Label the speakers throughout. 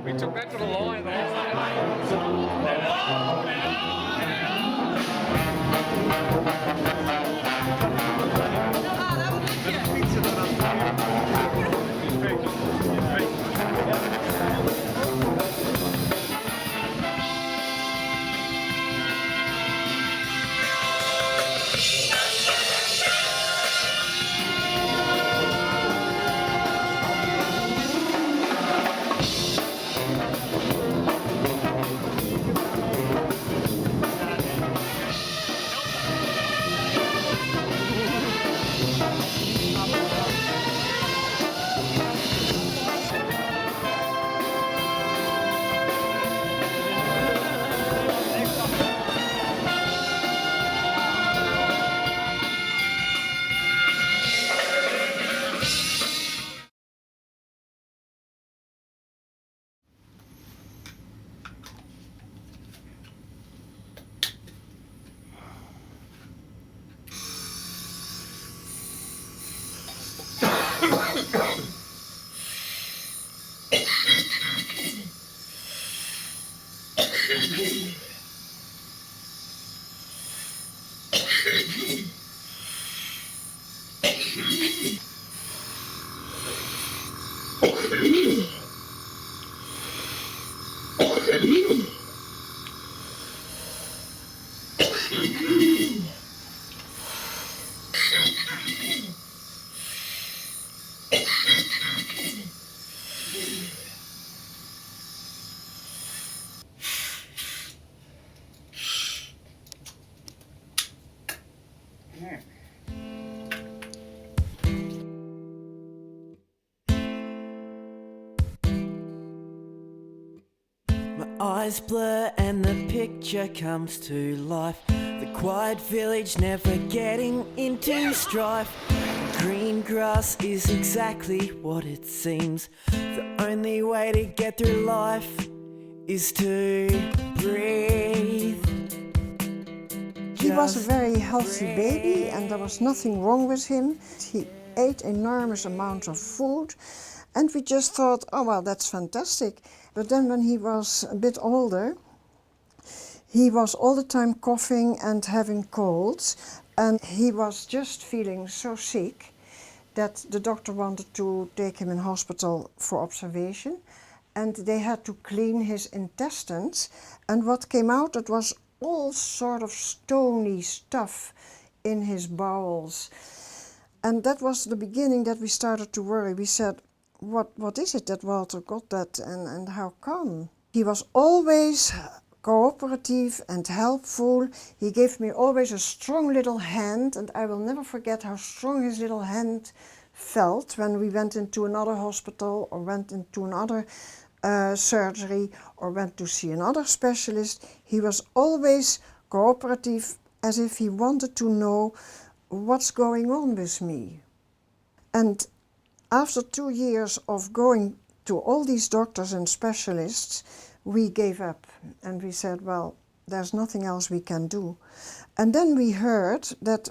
Speaker 1: We took that to the line.
Speaker 2: Eyes blur and the picture comes to life. The quiet village never getting into strife. Green grass is exactly what it seems. The only way to get through life is to breathe.
Speaker 3: He was a very healthy baby and there was nothing wrong with him. He ate enormous amounts of food and we just thought, oh well, that's fantastic. But then when he was a bit older, he was all the time coughing and having colds, and he was just feeling so sick that the doctor wanted to take him in hospital for observation, and they had to clean his intestines, and what came out, it was all sort of stony stuff in his bowels. And that was the beginning that we started to worry. We said, what is it that Walter got that and how come? He was always cooperative and helpful. He gave me always a strong little hand, and I will never forget how strong his little hand felt when we went into another hospital or went into another surgery or went to see another specialist. He was always cooperative, as if he wanted to know what's going on with me. And after 2 years of going to all these doctors and specialists, we gave up and we said, well, there's nothing else we can do. And then we heard that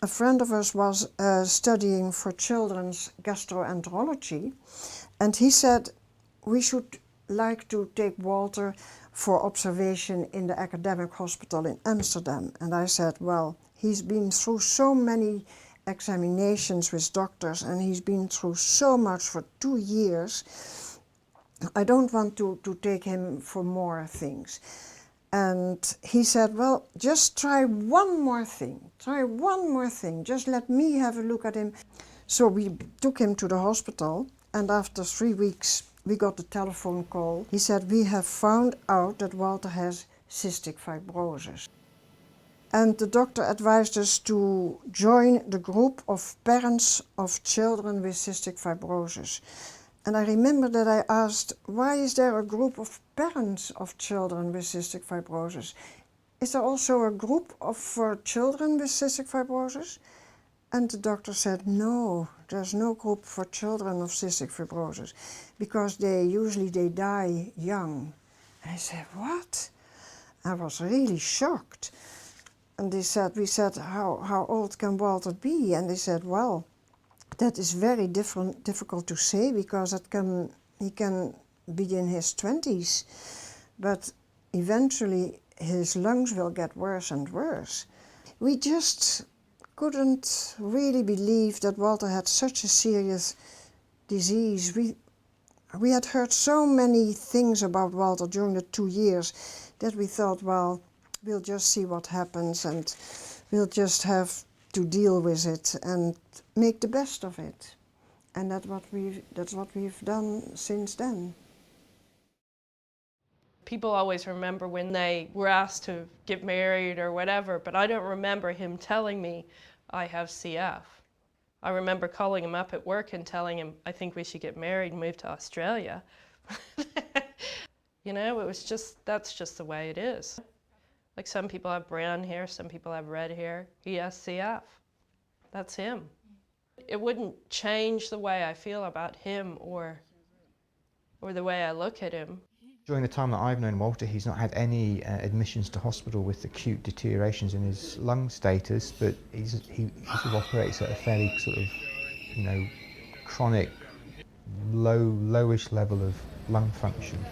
Speaker 3: a friend of us was studying for children's gastroenterology, and he said we should like to take Walter for observation in the academic hospital in Amsterdam. And I said, well, he's been through so many examinations with doctors and he's been through so much for 2 years. I don't want to take him for more things. And he said, well, just try one more thing, just let me have a look at him. So we took him to the hospital, and after 3 weeks we got a telephone call. He said, we have found out that Walter has cystic fibrosis. And the doctor advised us to join the group of parents of children with cystic fibrosis. And I remember that I asked, why is there a group of parents of children with cystic fibrosis? Is there also a group for children with cystic fibrosis? And the doctor said, no, there's no group for children of cystic fibrosis, because they usually die young. And I said, what? I was really shocked. And we said, how old can Walter be? And they said, well, that is very difficult to say, because he can be in his 20s, but eventually his lungs will get worse and worse. We just couldn't really believe that Walter had such a serious disease. We had heard so many things about Walter during the 2 years that we thought, well, we'll just see what happens and we'll just have to deal with it and make the best of it. And that's what we've done since then.
Speaker 1: People always remember when they were asked to get married or whatever, but I don't remember him telling me, I have CF. I remember calling him up at work and telling him, I think we should get married and move to Australia. You know, it was just, that's just the way it is. Like some people have brown hair, some people have red hair. He has CF. That's him. It wouldn't change the way I feel about him or the way I look at him.
Speaker 4: During the time that I've known Walter, he's not had any admissions to hospital with acute deteriorations in his lung status, but he sort of operates at a fairly sort of, you know, chronic, lowish level of lung function.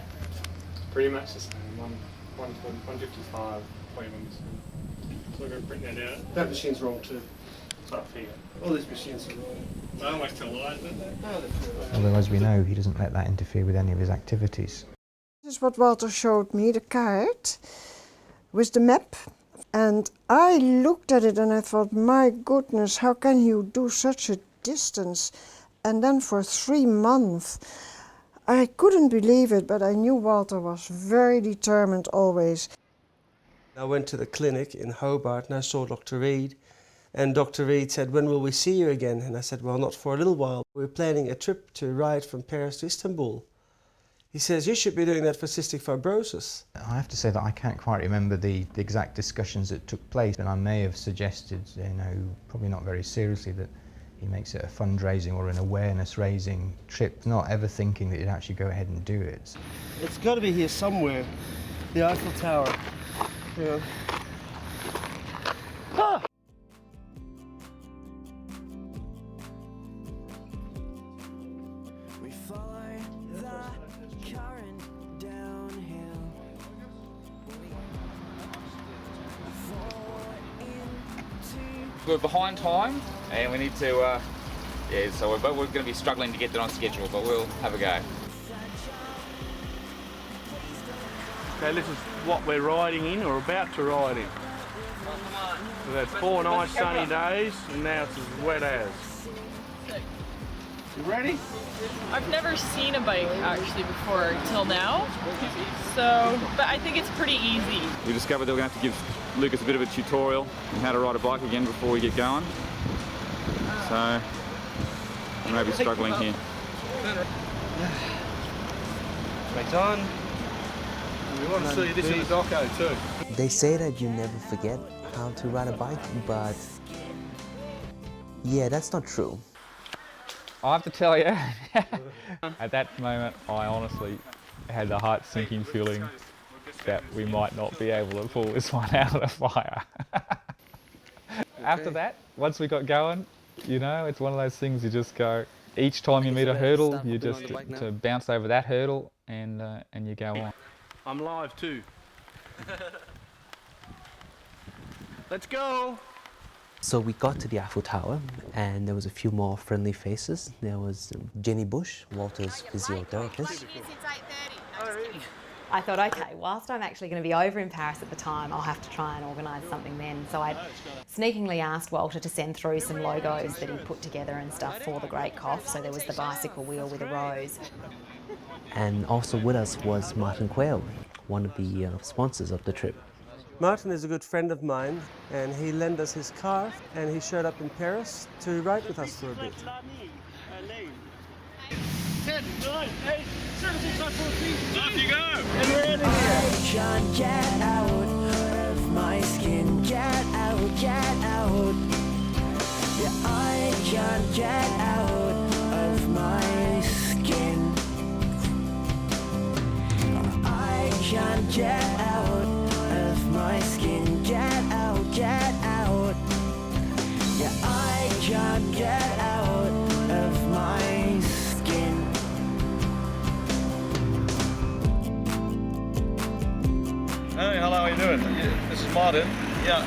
Speaker 5: Pretty much the same, 155 appointments. So we're going to print that out. That machine's wrong too. So I figure. All these machines are wrong. They always tell lies, don't they?
Speaker 4: Although, as we know, he doesn't let that interfere with any of his activities.
Speaker 3: This is what Walter showed me, the card with the map. And I looked at it and I thought, my goodness, how can you do such a distance? And then for 3 months, I couldn't believe it, but I knew Walter was very determined always.
Speaker 6: I went to the clinic in Hobart and I saw Dr. Reed. And Dr. Reed said, when will we see you again? And I said, well, not for a little while. We're planning a trip to ride from Paris to Istanbul. He says, you should be doing that for cystic fibrosis.
Speaker 4: I have to say that I can't quite remember the exact discussions that took place, and I may have suggested, you know, probably not very seriously, that he makes it a fundraising or an awareness-raising trip, not ever thinking that he'd actually go ahead and do it.
Speaker 6: It's got to be here somewhere, the Eiffel Tower. Yeah. Ah!
Speaker 2: We follow the current downhill.
Speaker 7: We're behind time and we need to, so we're going to be struggling to get that on schedule, but we'll have a go.
Speaker 5: Okay, this is what we're riding in or about to ride in. We've had 4 nice sunny days and now it's as wet as. You ready?
Speaker 8: I've never seen a bike actually before till now, so, but I think it's pretty easy.
Speaker 7: We discovered that we're going to have to give Lucas a bit of a tutorial on how to ride a bike again before we get going. So, we may be struggling here.
Speaker 6: Straight on.
Speaker 5: We want to see this in the doco too.
Speaker 9: They say that you never forget how to ride a bike, but yeah, that's not true.
Speaker 10: I have to tell you, at that moment I honestly had the heart-sinking feeling that we might not be able to pull this one out of the fire. After that, once we got going, you know, it's one of those things you just go, each time you meet a hurdle, you just to bounce over that hurdle and you go on.
Speaker 5: I'm live too. Let's go!
Speaker 9: So we got to the Eiffel Tower and there was a few more friendly faces. There was Jenny Bush, Walter's physiotherapist.
Speaker 11: I thought, okay, whilst I'm actually going to be over in Paris at the time, I'll have to try and organise something then. So I sneakingly asked Walter to send through some logos that he'd put together and stuff for the Great Cough. So there was the bicycle wheel with a rose.
Speaker 9: And also with us was Martin Quayle, one of the sponsors of the trip.
Speaker 6: Martin is a good friend of mine and he lent us his car and he showed up in Paris to ride with us for a bit.
Speaker 5: 10, 9, 8, 7, 6, 5, 4, 3, off you go!
Speaker 2: And we're in here! I can't get out of my skin, get out, get out. Yeah, I can't get out of my skin. I can't get out of my skin, get out, get out. Yeah, I can't get out of my skin.
Speaker 12: is Martin. Yeah,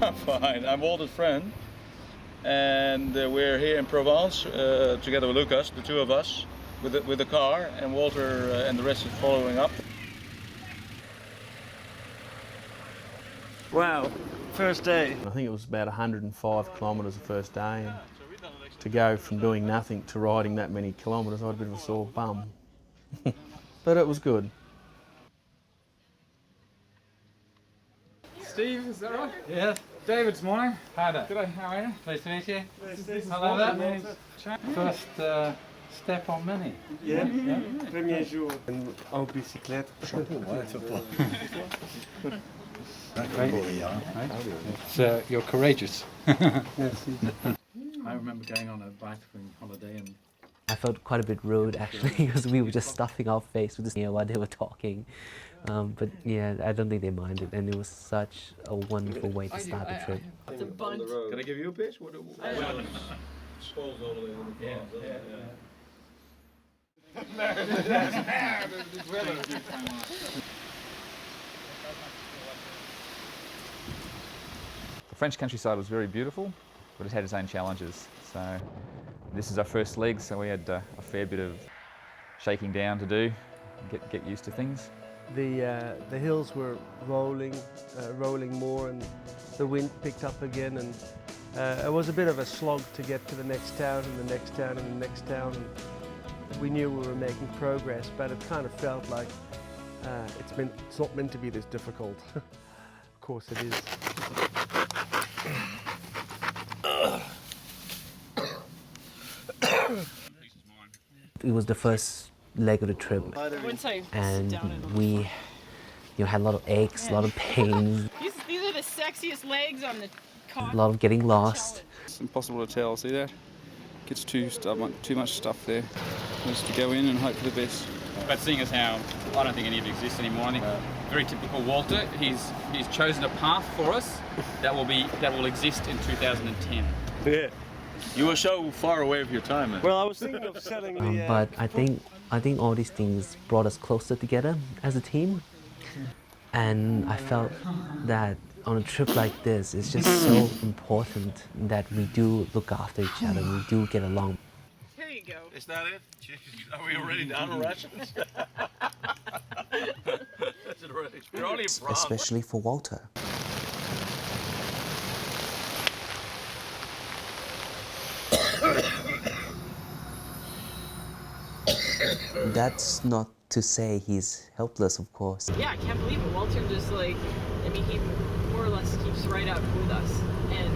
Speaker 12: I'm fine. I'm Walter's friend. And we're here in Provence together with Lucas, the two of us, with the car, and Walter and the rest is following up.
Speaker 6: Wow, first day. I think it was about 105 kilometres the first day. And to go from doing nothing to riding that many kilometres, I had a bit of a sore bum. But it was good.
Speaker 10: Steve, is that right? Yeah. David, this morning. Hi there. G'day, how are you? Nice to meet you. Hello there. First step on Mini.
Speaker 6: Yeah. Premier jour. En bicyclette.
Speaker 10: It's, you're courageous.
Speaker 6: Merci.
Speaker 10: I remember going on a bicycling holiday and
Speaker 9: I felt quite a bit rude actually because we were just stuffing our face with this, while they were talking. But yeah, I don't think they minded, and it was such a wonderful way to start the trip.
Speaker 8: It's a bunch.
Speaker 12: Can I give you a pitch? What scrolls all the way on the
Speaker 10: The French countryside was very beautiful, but it had its own challenges. So this is our first leg, so we had a fair bit of shaking down to do, get used to things.
Speaker 6: The hills were rolling more, and the wind picked up again, and it was a bit of a slog to get to the next town and the next town and the next town. And we knew we were making progress, but it kind of felt like it's not meant to be this difficult. Of course it is.
Speaker 9: It was the first leg of the trip, and we had a lot of aches, a lot of pains,
Speaker 8: These are the sexiest legs on the car.
Speaker 9: a lot of getting lost.
Speaker 7: It's impossible to tell, see that? Gets too much stuff there. Just to go in and hope for the best.
Speaker 13: But seeing as how I don't think any of it exists anymore, I think very typical Walter, he's chosen a path for us that will exist in 2010.
Speaker 12: Yeah. You were so far away of your time, man.
Speaker 6: Well, I was thinking of selling the...
Speaker 9: But I think all these things brought us closer together as a team, and I felt that on a trip like this, it's just so important that we do look after each other, we do get along.
Speaker 8: Here you go.
Speaker 12: Is that it? Are we already down on rations? You're only a problem.
Speaker 9: Especially for Walter. That's not to say he's helpless, of course.
Speaker 8: Yeah, I can't believe it. Walter just he more or less keeps right up with us. And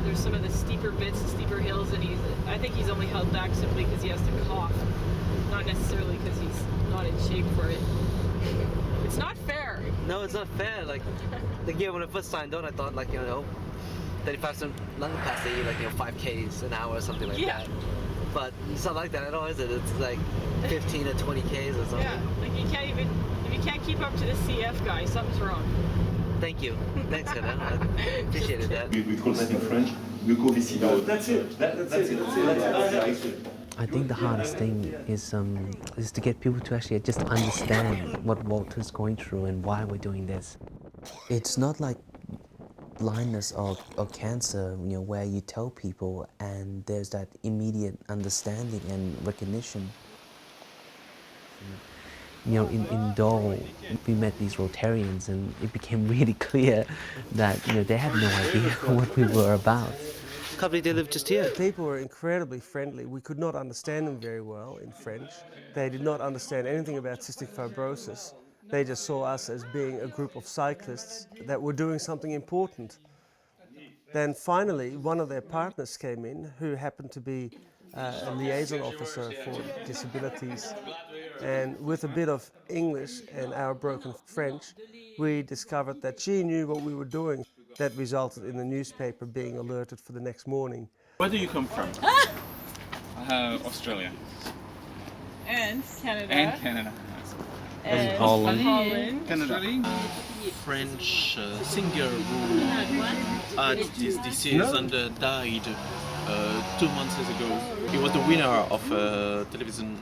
Speaker 8: there's some of the steeper bits, the steeper hills, and I think he's only held back simply because he has to cough. Not necessarily because he's not in shape for it. It's not fair.
Speaker 14: No, it's not fair. Like when I first signed on, I thought 35% lung capacity, 5Ks an hour or something like that. But it's not like that at all, is it? It's like 15 to 20 Ks or something.
Speaker 8: Yeah, if you can't keep up to the CF guy, something's wrong.
Speaker 14: Thank you. Thanks for that. I appreciated that.
Speaker 15: We call that in French, mucoviscidal.
Speaker 6: That's it. That's it.
Speaker 9: I think the hardest thing is to get people to actually just understand what Walter's going through and why we're doing this. It's not like blindness or cancer, where you tell people and there's that immediate understanding and recognition. In Dole, we met these Rotarians, and it became really clear that they had no idea what we were about.
Speaker 14: Can't believe they live just here.
Speaker 6: People were incredibly friendly. We could not understand them very well in French. They did not understand anything about cystic fibrosis. They just saw us as being a group of cyclists that were doing something important. Then finally, one of their partners came in, who happened to be a liaison officer for disabilities. And with a bit of English and our broken French, we discovered that she knew what we were doing. That resulted in the newspaper being alerted for the next morning.
Speaker 12: Where do you come from?
Speaker 13: Australia.
Speaker 8: And Canada.
Speaker 13: And Canada.
Speaker 8: And
Speaker 6: Holland.
Speaker 12: Canada.
Speaker 15: French singer who had this disease and died 2 months ago. He was the winner of a television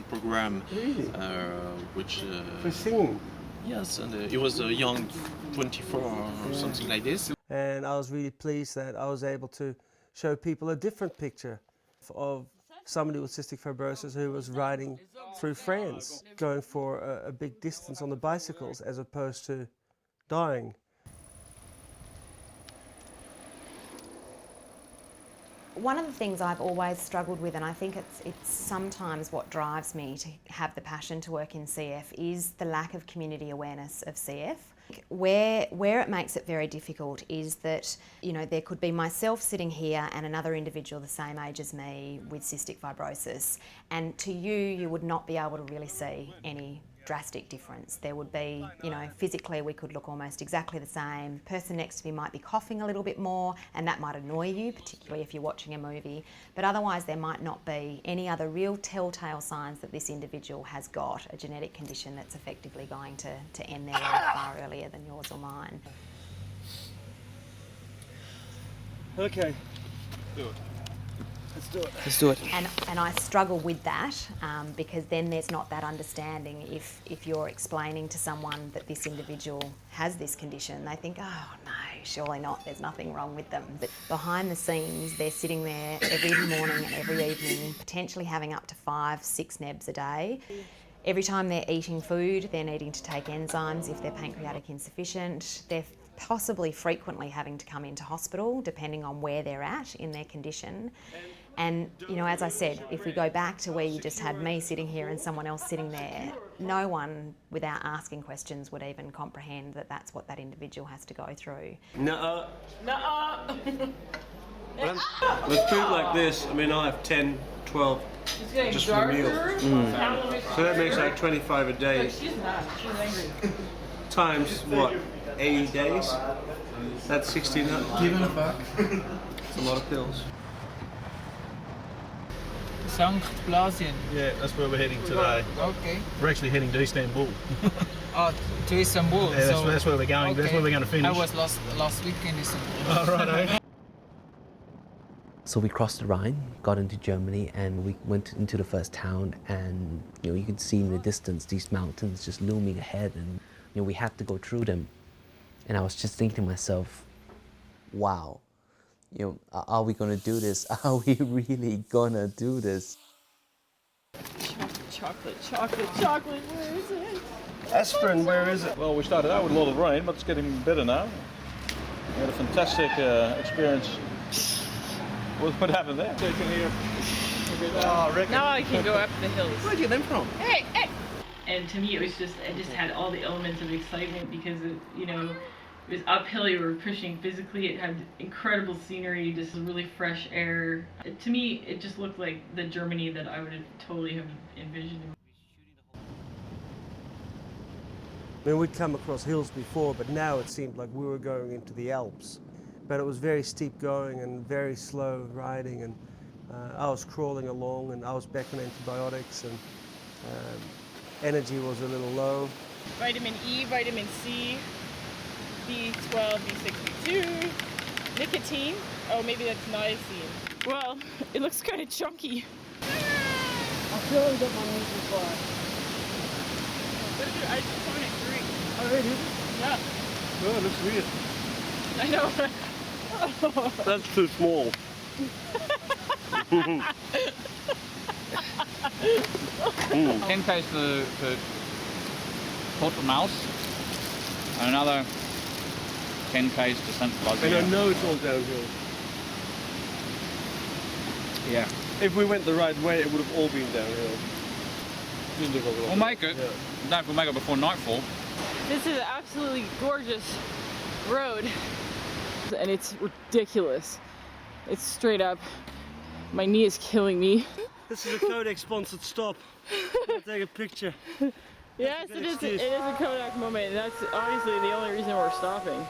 Speaker 15: program, which.
Speaker 6: For singing.
Speaker 15: Yes, and he was a young 24 or something like this.
Speaker 6: And I was really pleased that I was able to show people a different picture of somebody with cystic fibrosis who was riding through France, going for a big distance on the bicycles as opposed to dying.
Speaker 11: One of the things I've always struggled with, and I think it's sometimes what drives me to have the passion to work in CF, is the lack of community awareness of CF. Where it makes it very difficult is that, you know, there could be myself sitting here and another individual the same age as me with cystic fibrosis, and to you would not be able to really see any drastic difference. There would be, you know, physically we could look almost exactly the same. The person next to me might be coughing a little bit more, and that might annoy you, particularly if you're watching a movie. But otherwise there might not be any other real telltale signs that this individual has got a genetic condition that's effectively going to end their life far earlier than yours or mine.
Speaker 6: Okay, do it. Let's do it.
Speaker 9: Let's do it.
Speaker 11: And I struggle with that because then there's not that understanding. If you're explaining to someone that this individual has this condition, they think, oh no, surely not, there's nothing wrong with them. But behind the scenes, they're sitting there every morning and every evening, potentially having up to 5-6 nebs a day. Every time they're eating food, they're needing to take enzymes if they're pancreatic insufficient. They're possibly frequently having to come into hospital, depending on where they're at in their condition. And, you know, as I said, if we go back to where you just had me sitting here and someone else sitting there, no one, without asking questions, would even comprehend that that's what that individual has to go through.
Speaker 6: Nuh-uh.
Speaker 8: Nuh-uh.
Speaker 6: With food like this, I mean, I have 10, 12 just for a meal. So that makes like 25 a day.
Speaker 8: She's not. She's angry.
Speaker 6: Times what? 80 days? That's 1,600.
Speaker 15: Given a fuck.
Speaker 6: It's a lot of pills.
Speaker 16: Sankt Blasien.
Speaker 5: Yeah, that's where we're heading today.
Speaker 16: Okay.
Speaker 5: We're actually heading to Istanbul.
Speaker 16: Oh, to Istanbul.
Speaker 5: Yeah,
Speaker 16: so,
Speaker 5: that's where we're going.
Speaker 16: Okay.
Speaker 5: That's where we're going to finish.
Speaker 16: I was last week in Istanbul.
Speaker 5: Oh, right.
Speaker 9: So we crossed the Rhine, got into Germany, and we went into the first town, and you know, you could see in the distance these mountains just looming ahead, and you know, we had to go through them. And I was just thinking to myself, wow, you know, are we gonna do this? Are we really gonna do this?
Speaker 8: Chocolate, where is it?
Speaker 6: Aspirin, where is it?
Speaker 12: Well, we started out with a lot of rain, but it's getting better now. We had a fantastic experience. What happened there? So you can hear.
Speaker 8: Now I can go up the hills.
Speaker 6: Where'd you get them from?
Speaker 8: Hey, hey! And to me, it just had all the elements of excitement because you know, it was uphill. You were pushing physically. It had incredible scenery, just really fresh air. To me, it just looked like the Germany that I would totally have envisioned.
Speaker 6: I mean, we'd come across hills before, but now it seemed like we were going into the Alps. But it was very steep going and very slow riding, and I was crawling along and I was back on antibiotics, and energy was a little low.
Speaker 8: Vitamin E, vitamin C, B12, B6, B2, nicotine. Oh, maybe that's niacin. Well, it looks kind of chunky.
Speaker 3: I feel like that my knees are far.
Speaker 8: What is your isotonic drink?
Speaker 3: Oh, really?
Speaker 8: Yeah.
Speaker 12: Oh, it looks weird.
Speaker 8: I know.
Speaker 12: That's too small.
Speaker 13: 10 k's for Port Mouse, and another 10 k's to St. Blasien.
Speaker 6: And I know it's all downhill.
Speaker 13: Yeah.
Speaker 6: If we went the right way, it would have all been downhill.
Speaker 13: We'll make it. Yeah. We'll make it before nightfall.
Speaker 8: This is an absolutely gorgeous road, and it's ridiculous. It's straight up. My knee is killing me.
Speaker 6: This is a Kodak-sponsored stop. I'll take a picture.
Speaker 8: Yes, it is a Kodak moment, and that's obviously the only reason we're stopping.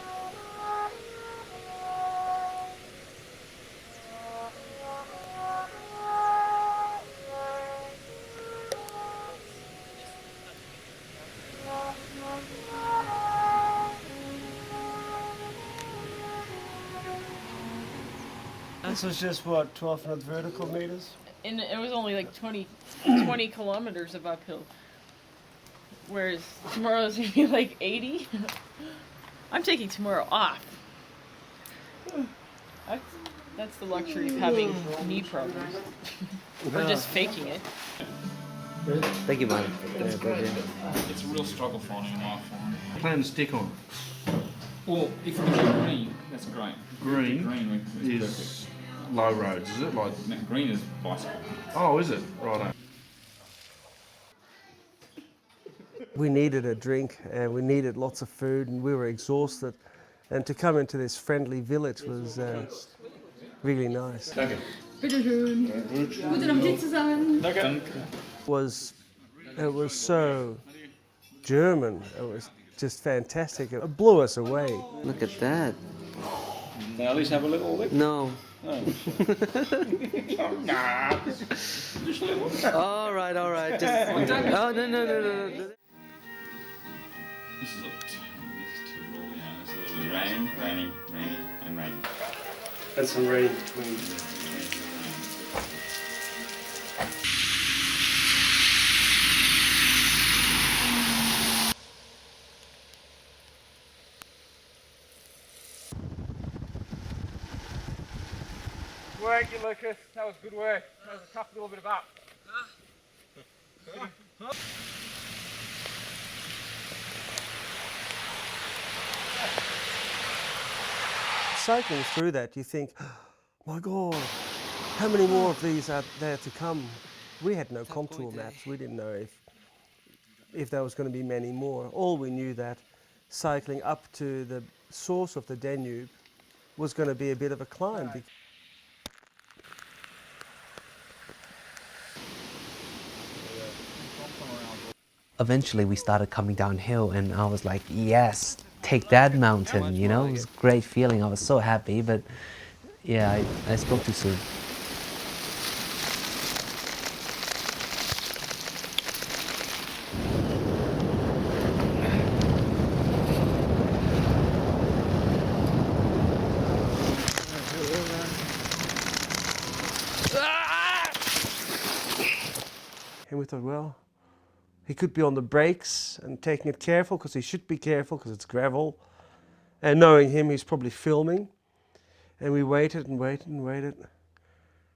Speaker 6: This was just, what, 1,200 vertical meters?
Speaker 8: And it was only like 20 kilometers of uphill. whereas tomorrow's gonna be like 80. I'm taking tomorrow off. That's the luxury of having knee problems. Or just faking it.
Speaker 14: Thank you, man.
Speaker 13: It's a real struggle finding a knife.
Speaker 12: Plan to stick on.
Speaker 13: Well, if we do green, that's great.
Speaker 12: Green is low roads, is it? Like
Speaker 13: green is bicycle.
Speaker 12: Oh, is it? Right.
Speaker 6: We needed a drink and we needed lots of food and we were exhausted. And to come into this friendly village was really nice.
Speaker 12: Danke.
Speaker 8: Bitteschön. Guten Appetit zusammen.
Speaker 12: Danke.
Speaker 6: It was so German. It was just fantastic. It blew us away.
Speaker 14: Look at that.
Speaker 12: Now at least have a little lick.
Speaker 14: No.
Speaker 12: Oh. Nah. Just a little.
Speaker 14: All right. Just, oh, no.
Speaker 13: This is too raw, yeah. It's a little bit raining, and raining.
Speaker 6: And some rain between.
Speaker 10: Work, you Lucas. That was good work. That was a tough little bit of up.
Speaker 6: Cycling through that, you think, oh my God, how many more of these are there to come? We had no contour maps. We didn't know if there was going to be many more. All we knew that cycling up to the source of the Danube was going to be a bit of a climb.
Speaker 9: Eventually we started coming downhill and I was like, yes, take that mountain, you know? It was a great feeling. I was so happy, but yeah, I spoke too soon.
Speaker 6: And we thought, well, he could be on the brakes and taking it careful because he should be careful because it's gravel. And knowing him, he's probably filming. And we waited and waited and waited.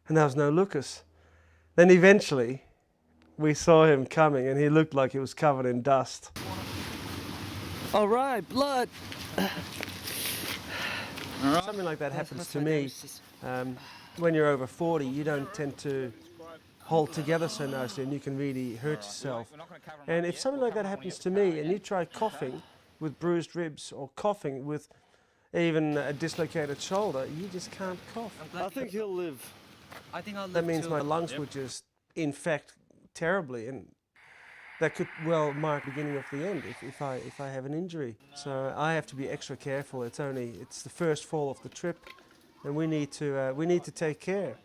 Speaker 6: And there was no Lucas. Then eventually, we saw him coming and he looked like he was covered in dust.
Speaker 14: All right, blood.
Speaker 6: Something like that happens to me. When you're over 40, you don't tend to hold together so nicely and you can really hurt yourself. And if something like that happens to me and you try coughing with bruised ribs or coughing with even a dislocated shoulder, you just can't cough.
Speaker 14: I think he'll live. I think I'll live.
Speaker 6: That means my lungs would just infect terribly and that could well mark the beginning of the end if I have an injury. So I have to be extra careful. It's the first fall of the trip and we need to take care.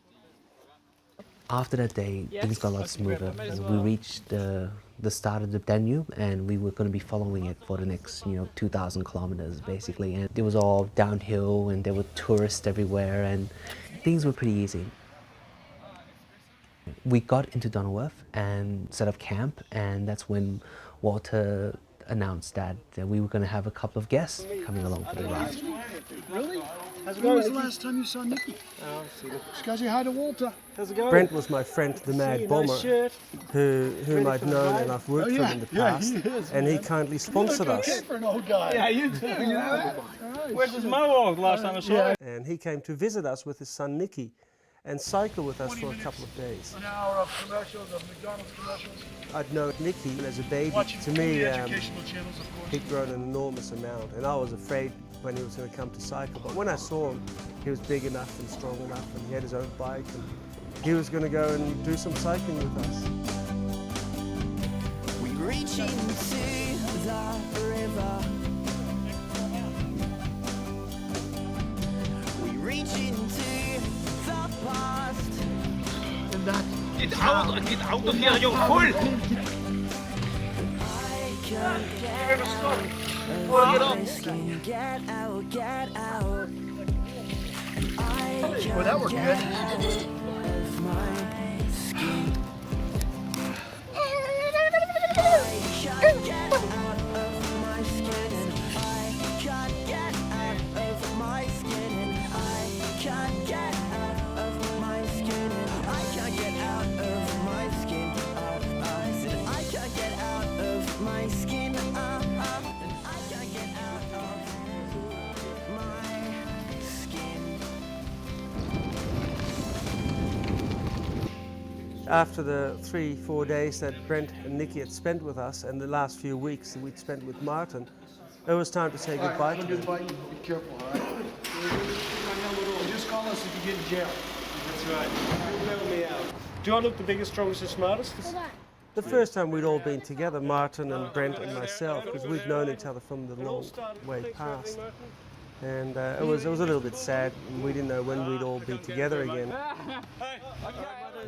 Speaker 9: After that day, things got a lot smoother. And we reached the start of the Danube and we were going to be following it for the next, 2,000 kilometers basically. And it was all downhill and there were tourists everywhere and things were pretty easy. We got into Danube and set up camp, and that's when Walter announced that we were going to have a couple of guests coming along for the ride.
Speaker 17: Really? When was the last time you saw Nicky? Just say hi to Walter. How's it going?
Speaker 6: Brent was my friend, the Mad Bomber, whom I'd known and I've worked with in the past, and he kindly sponsored us.
Speaker 17: For an old guy. Yeah, you do. You know that?
Speaker 5: Where's his mohawk last time I saw him?
Speaker 6: And he came to visit us with his son Nicky and cycle with us for a couple of days.
Speaker 17: An hour of commercials, of McDonald's commercials.
Speaker 6: I'd known Nicky as a baby. To me, he'd grown an enormous amount, and I was afraid when he was going to come to cycle. But when I saw him, he was big enough and strong enough, and he had his own bike, and he was going to go and do some cycling with us.
Speaker 2: We reach into the river. We reach into the past.
Speaker 5: Get out of here, you're full!
Speaker 2: Get out, get out.
Speaker 17: Well, that worked good.
Speaker 2: I can't get
Speaker 6: After the 3-4 days that Brent and Nikki had spent with us and the last few weeks that we'd spent with Martin, it was time to say goodbye to them.
Speaker 17: Be careful, all right? Just call us if you get in jail.
Speaker 6: That's right. You'll bail me out. Do I look the biggest, strongest and smartest? The first time we'd all been together, Martin and Brent and myself, because we'd known each other from the long way past. And it was a little bit sad, and we didn't know when we'd all be together again.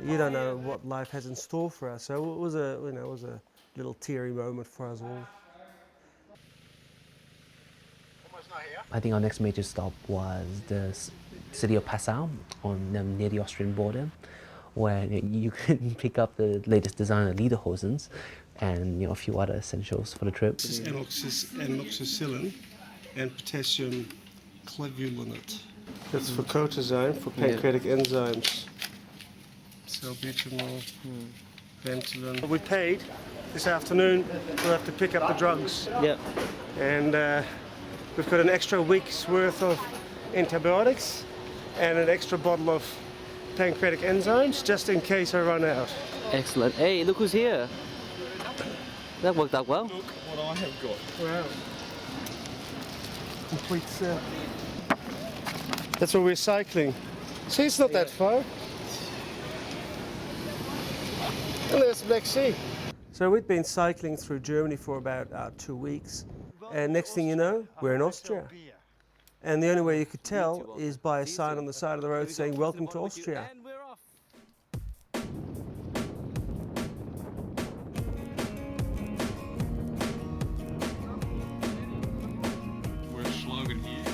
Speaker 6: You don't know what life has in store for us, so it was a little teary moment for us all.
Speaker 9: I think our next major stop was the city of Passau, near the Austrian border, where you can pick up the latest designer lederhosens and a few other essentials for the trip.
Speaker 6: This is amoxicillin and potassium clavulinate. That's for coenzyme, for pancreatic enzymes. Salbutamol, Ventolin. We paid this afternoon. We'll have to pick up the drugs.
Speaker 14: Yep.
Speaker 6: And we've got an extra week's worth of antibiotics and an extra bottle of pancreatic enzymes, just in case I run out.
Speaker 14: Excellent. Hey, look who's here. That worked out well.
Speaker 5: Look what I have got.
Speaker 6: Wow. Complete set. That's what we're cycling. See, it's not that far. And there's Black Sea. So we'd been cycling through Germany for about 2 weeks. And next thing you know, we're in Austria. And the only way you could tell is by a sign on the side of the road saying, "Welcome to Austria."
Speaker 13: We're at Slogan here.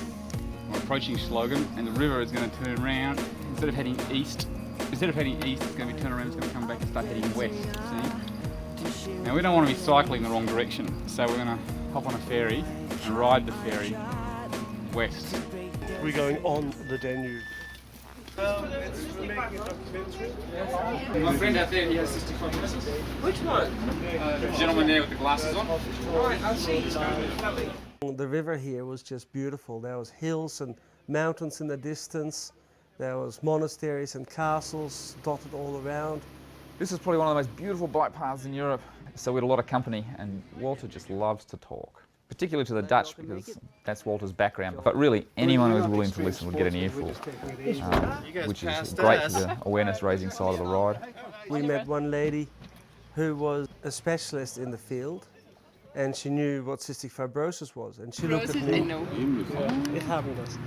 Speaker 13: We're approaching Slogan, and the river is going to turn around. Instead of heading east, it's going to be turned around, it's going to come back and start heading west, see? Now we don't want to be cycling the wrong direction, so we're going to hop on a ferry and ride the ferry west.
Speaker 6: We're going on the Danube.
Speaker 13: My friend out there, he has cystic fibrosis. Which one? The gentleman there with the glasses on. Right, I see.
Speaker 6: The river here was just beautiful. There was hills and mountains in the distance. There was monasteries and castles dotted all around.
Speaker 10: This is probably one of the most beautiful bike paths in Europe. So we had a lot of company, and Walter just loves to talk, particularly to the Dutch, because that's Walter's background. But really, anyone who was willing to listen would get an earful, which is great for the awareness-raising side of the ride.
Speaker 6: We met one lady who was a specialist in the field, and she knew what cystic fibrosis was, and she looked at me.
Speaker 18: I know.
Speaker 6: It happened us.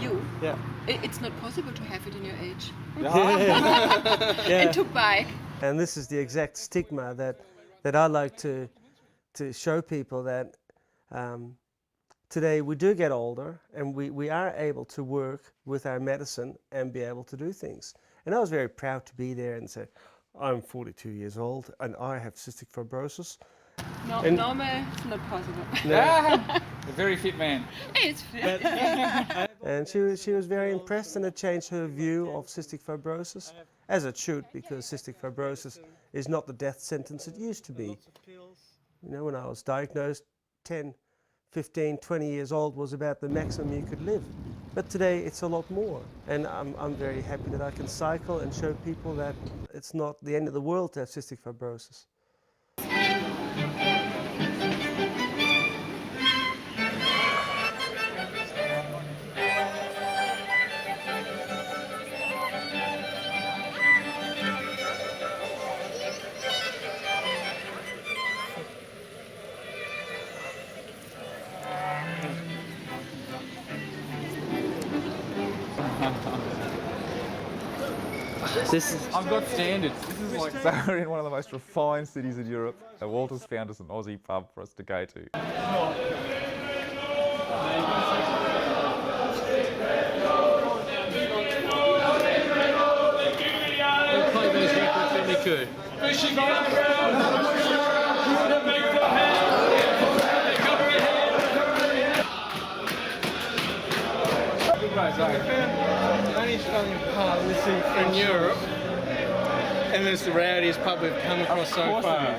Speaker 18: You?
Speaker 6: Yeah.
Speaker 18: It's not possible to have it in your age.
Speaker 6: Yeah.
Speaker 18: And to bike.
Speaker 6: And this is the exact stigma that I like to show people, that today we do get older and we are able to work with our medicine and be able to do things. And I was very proud to be there and say, I'm 42 years old and I have cystic fibrosis.
Speaker 18: No,
Speaker 6: and
Speaker 18: normal, it's not possible.
Speaker 6: No.
Speaker 10: A very fit man.
Speaker 18: It's fit.
Speaker 6: And she was very impressed, and it changed her view of cystic fibrosis, as it should, because cystic fibrosis is not the death sentence it used to be. You know, when I was diagnosed, 10, 15, 20 years old was about the maximum you could live. But today it's a lot more, and I'm very happy that I can cycle and show people that it's not the end of the world to have cystic fibrosis.
Speaker 10: I've got standards. This is like, so we're in one of the most refined cities in Europe, and Walter's found us an Aussie pub for us to go to.
Speaker 19: Only Australian pub in Europe, and it's the rowdiest pub we've come across so far.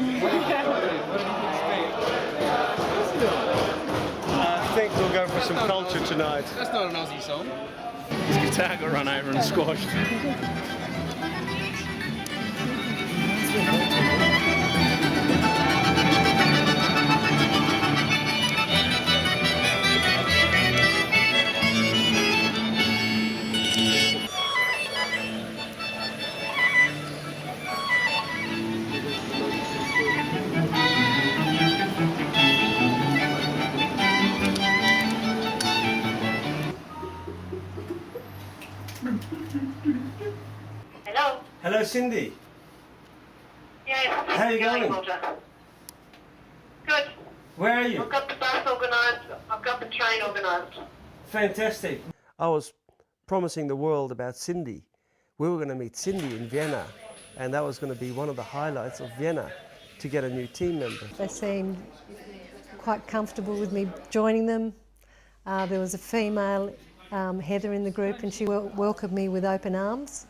Speaker 6: I think we'll go for some culture tonight.
Speaker 19: That's not an Aussie song.
Speaker 5: His guitar got run over and squashed.
Speaker 6: Hello. Hello, Cindy.
Speaker 20: Yes.
Speaker 6: How are you going?
Speaker 20: Good.
Speaker 6: Where are you?
Speaker 20: I've got the bus organised. I've got the train organised.
Speaker 6: Fantastic. I was promising the world about Cindy. We were going to meet Cindy in Vienna, and that was going to be one of the highlights of Vienna, to get a new team member.
Speaker 21: They seemed quite comfortable with me joining them. There was a female, Heather, in the group, and she welcomed me with open arms.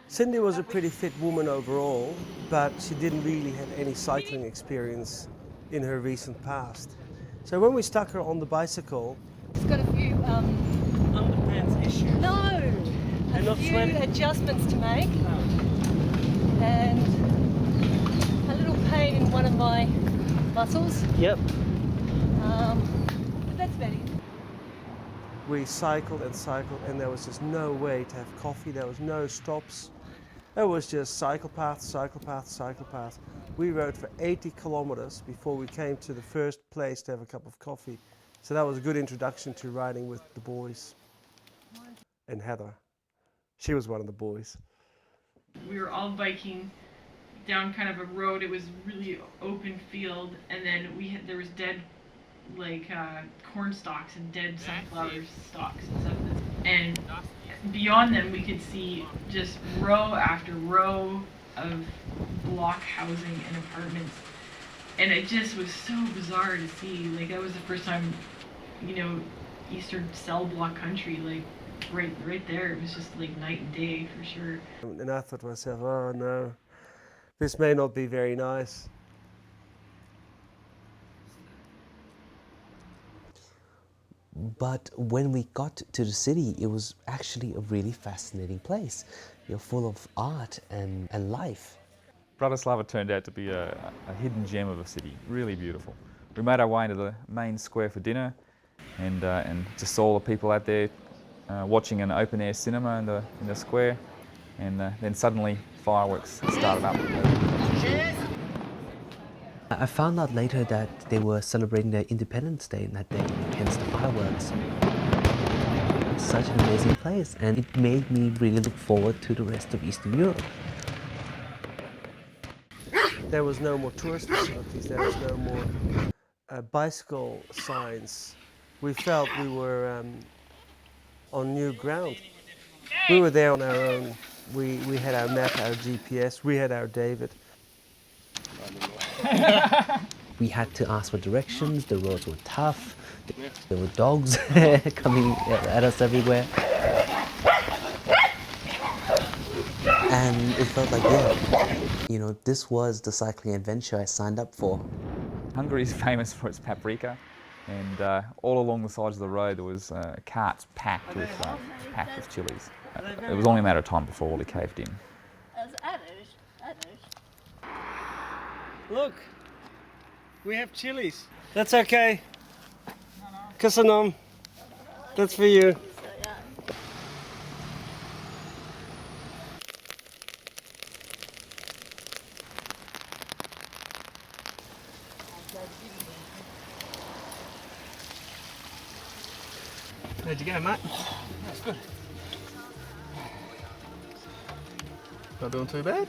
Speaker 6: Cindy was a pretty fit woman overall, but she didn't really have any cycling experience in her recent past. So when we stuck her on the bicycle...
Speaker 21: It's got a few...
Speaker 6: underpants issues?
Speaker 21: No! A few adjustments to make. And a little pain in one of my muscles.
Speaker 6: Yep.
Speaker 21: But that's about it.
Speaker 6: We cycled and cycled, and there was just no way to have coffee. There was no stops. It was just cycle path, cycle path, cycle path. We rode for 80 kilometers before we came to the first place to have a cup of coffee. So that was a good introduction to riding with the boys. And Heather. She was one of the boys.
Speaker 8: We were all biking down kind of a road. It was really open field, and then there was dead corn stalks and dead sunflower stalks and stuff. And beyond them, we could see just row after row of block housing and apartments. And it just was so bizarre to see. Like, that was the first time, you know, Eastern cell block country, like right there. It was just like night and day for sure.
Speaker 6: And I thought to myself, oh no, this may not be very nice.
Speaker 9: But when we got to the city, it was actually a really fascinating place. You're full of art and life.
Speaker 10: Bratislava turned out to be a hidden gem of a city, really beautiful. We made our way into the main square for dinner, and just saw all the people out there watching an open-air cinema in the square, and then suddenly fireworks started up.
Speaker 9: I found out later that they were celebrating their Independence Day that day, hence the fireworks. Such an amazing place, and it made me really look forward to the rest of Eastern Europe.
Speaker 6: There was no more tourist facilities, there was no more bicycle signs. We felt we were on new ground. We were there on our own. We had our map, our GPS, we had our David.
Speaker 9: We had to ask for directions, the roads were tough, there were dogs coming at us everywhere. And it felt like, yeah, you know, this was the cycling adventure I signed up for.
Speaker 10: Hungary is famous for its paprika, and all along the sides of the road there was carts packed with chilies. It was only a matter of time before they caved in.
Speaker 6: Look, we have chilies. That's okay. Köszönöm. That's for you. How'd you go, mate?
Speaker 19: That's good.
Speaker 6: Not doing too bad.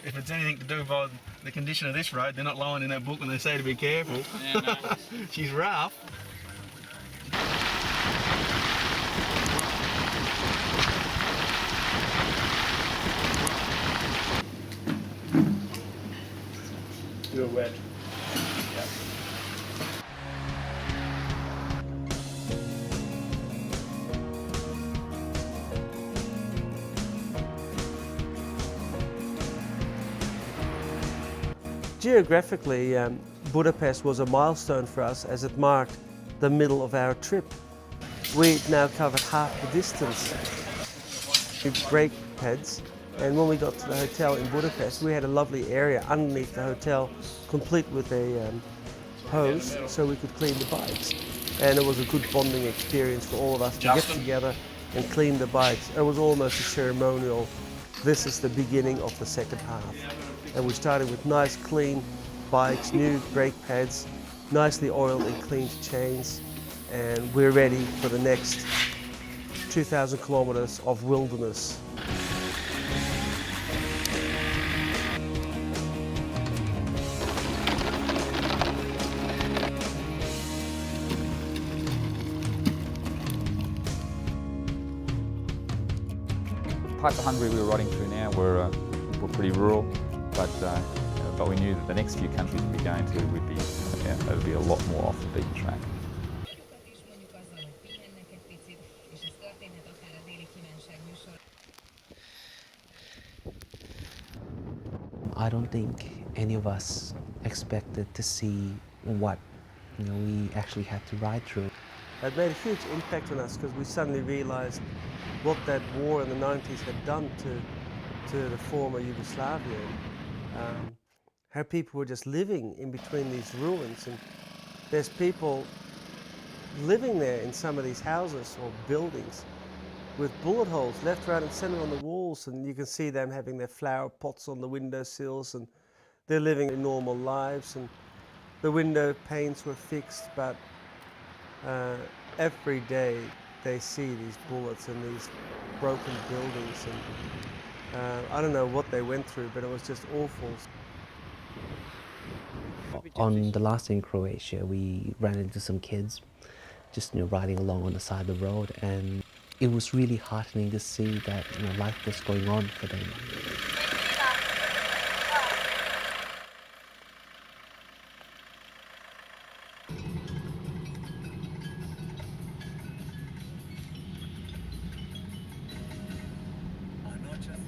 Speaker 6: If it's anything to do by the condition of this road, they're not lying in that book when they say to be careful.
Speaker 19: Yeah, no.
Speaker 6: She's rough. You're wet. Yeah. Geographically, Budapest was a milestone for us as it marked the middle of our trip. We'd now covered half the distance. We break pads. And when we got to the hotel in Budapest, we had a lovely area underneath the hotel, complete with a hose, so we could clean the bikes. And it was a good bonding experience for all of us to get together and clean the bikes. It was almost a ceremonial. This is the beginning of the second half. And we started with nice clean bikes, new brake pads, nicely oiled and cleaned chains, and we're ready for the next 2,000 kilometers of wilderness.
Speaker 10: Parts of Hungary we were riding through now were pretty rural, but we knew that the next few countries we'd be going to would be, it would be a lot more off the beaten track.
Speaker 9: I don't think any of us expected to see what we actually had to ride through.
Speaker 6: It made a huge impact on us because we suddenly realised what that war in the 90s had done to the former Yugoslavia. How people were just living in between these ruins, and there's people living there in some of these houses or buildings with bullet holes left, right and centre on the walls, and you can see them having their flower pots on the windowsills, and they're living normal lives, and the window panes were fixed, but every day they see these bullets and these broken buildings, and I don't know what they went through, but it was just awful.
Speaker 9: On the last day in Croatia, we ran into some kids just riding along on the side of the road, and it was really heartening to see that life was going on for them.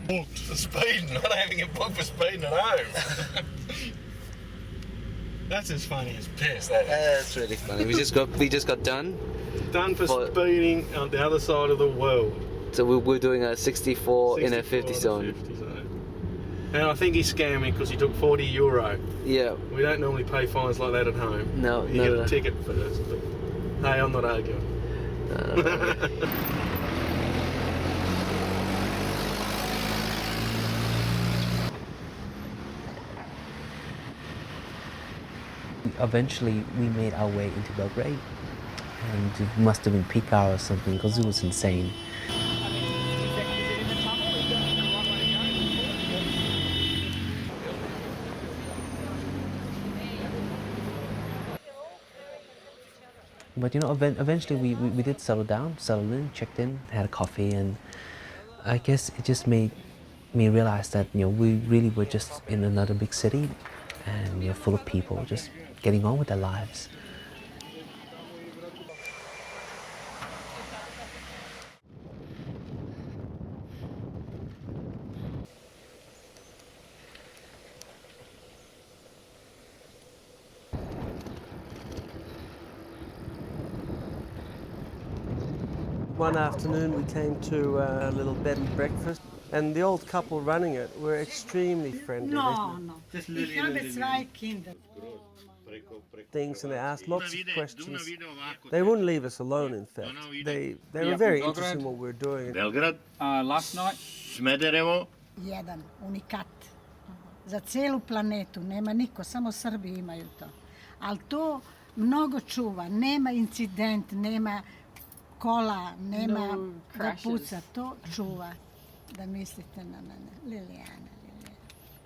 Speaker 1: Booked for speeding. I don't even get booked for speeding at home. That's as funny as piss.
Speaker 14: That's really funny. We just got done.
Speaker 19: Done for speeding on the other side of the world.
Speaker 14: So we're doing a 64 in a 50 zone.
Speaker 19: And I think he scammed me because he took €40.
Speaker 14: Yeah.
Speaker 19: We don't normally pay fines like that at home.
Speaker 14: No,
Speaker 19: you get a ticket first. But, hey, I'm not arguing.
Speaker 9: Eventually, we made our way into Belgrade, and it must have been peak hour or something because it was insane. But eventually we did settled in, checked in, had a coffee, and I guess it just made me realize that we really were just in another big city, and full of people just getting on with their lives.
Speaker 6: One afternoon we came to a little bed and breakfast, and the old couple running it were extremely friendly.
Speaker 22: No. Ich habe 2 Kinder.
Speaker 6: Things, and they asked lots of questions. They wouldn't leave us alone, in fact. They were very interested in what we were doing.
Speaker 13: Belgrade. Last night.
Speaker 1: Smederevo.
Speaker 22: Jedan unikat. Za celu planetu, nema niko, samo Srbi imaju to. Ali to mnogo čuva, nema incident, nema kola, nema da puca, to čuva. Da mislite na mene. Liliana.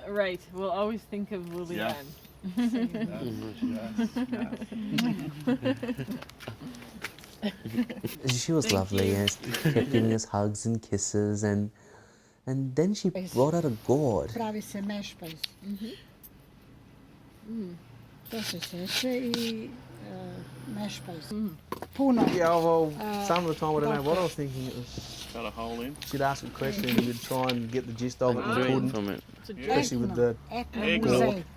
Speaker 8: Right, we'll always think of Liliana.
Speaker 9: She was lovely and kept giving us hugs and kisses, and then she brought out a gourd.
Speaker 22: Pravi se mešpajs. To se seče I mešpajs. Puno.
Speaker 19: Yeah, well, some of the time I don't know what I was thinking. It was
Speaker 1: cut a hole in.
Speaker 19: She'd ask a question and you'd try and get the gist of it and couldn't.
Speaker 1: From it.
Speaker 19: Especially with the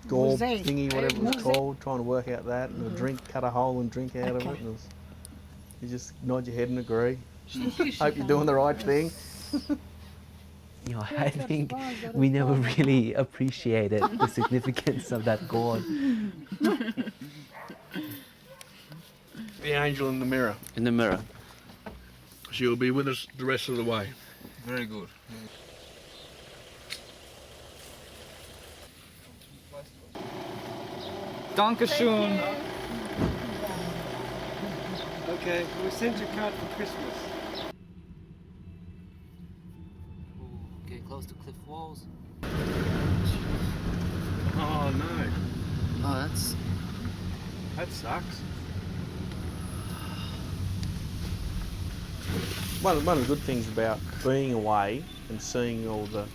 Speaker 19: gourd thingy, whatever it was called, trying to work out that, and a drink, cut a hole and drink out of it. And you just nod your head and agree. Hope you're doing the right thing.
Speaker 9: I think we never really appreciated the significance of that gourd.
Speaker 1: The angel in the mirror.
Speaker 9: In the mirror.
Speaker 1: She'll be with us the rest of the way.
Speaker 10: Very good. Dankeschön.
Speaker 6: Okay, we sent you a card for Christmas.
Speaker 14: Getting close to cliff walls.
Speaker 1: Oh no.
Speaker 14: Oh,
Speaker 6: that sucks.
Speaker 19: One of the good things about being away and seeing all the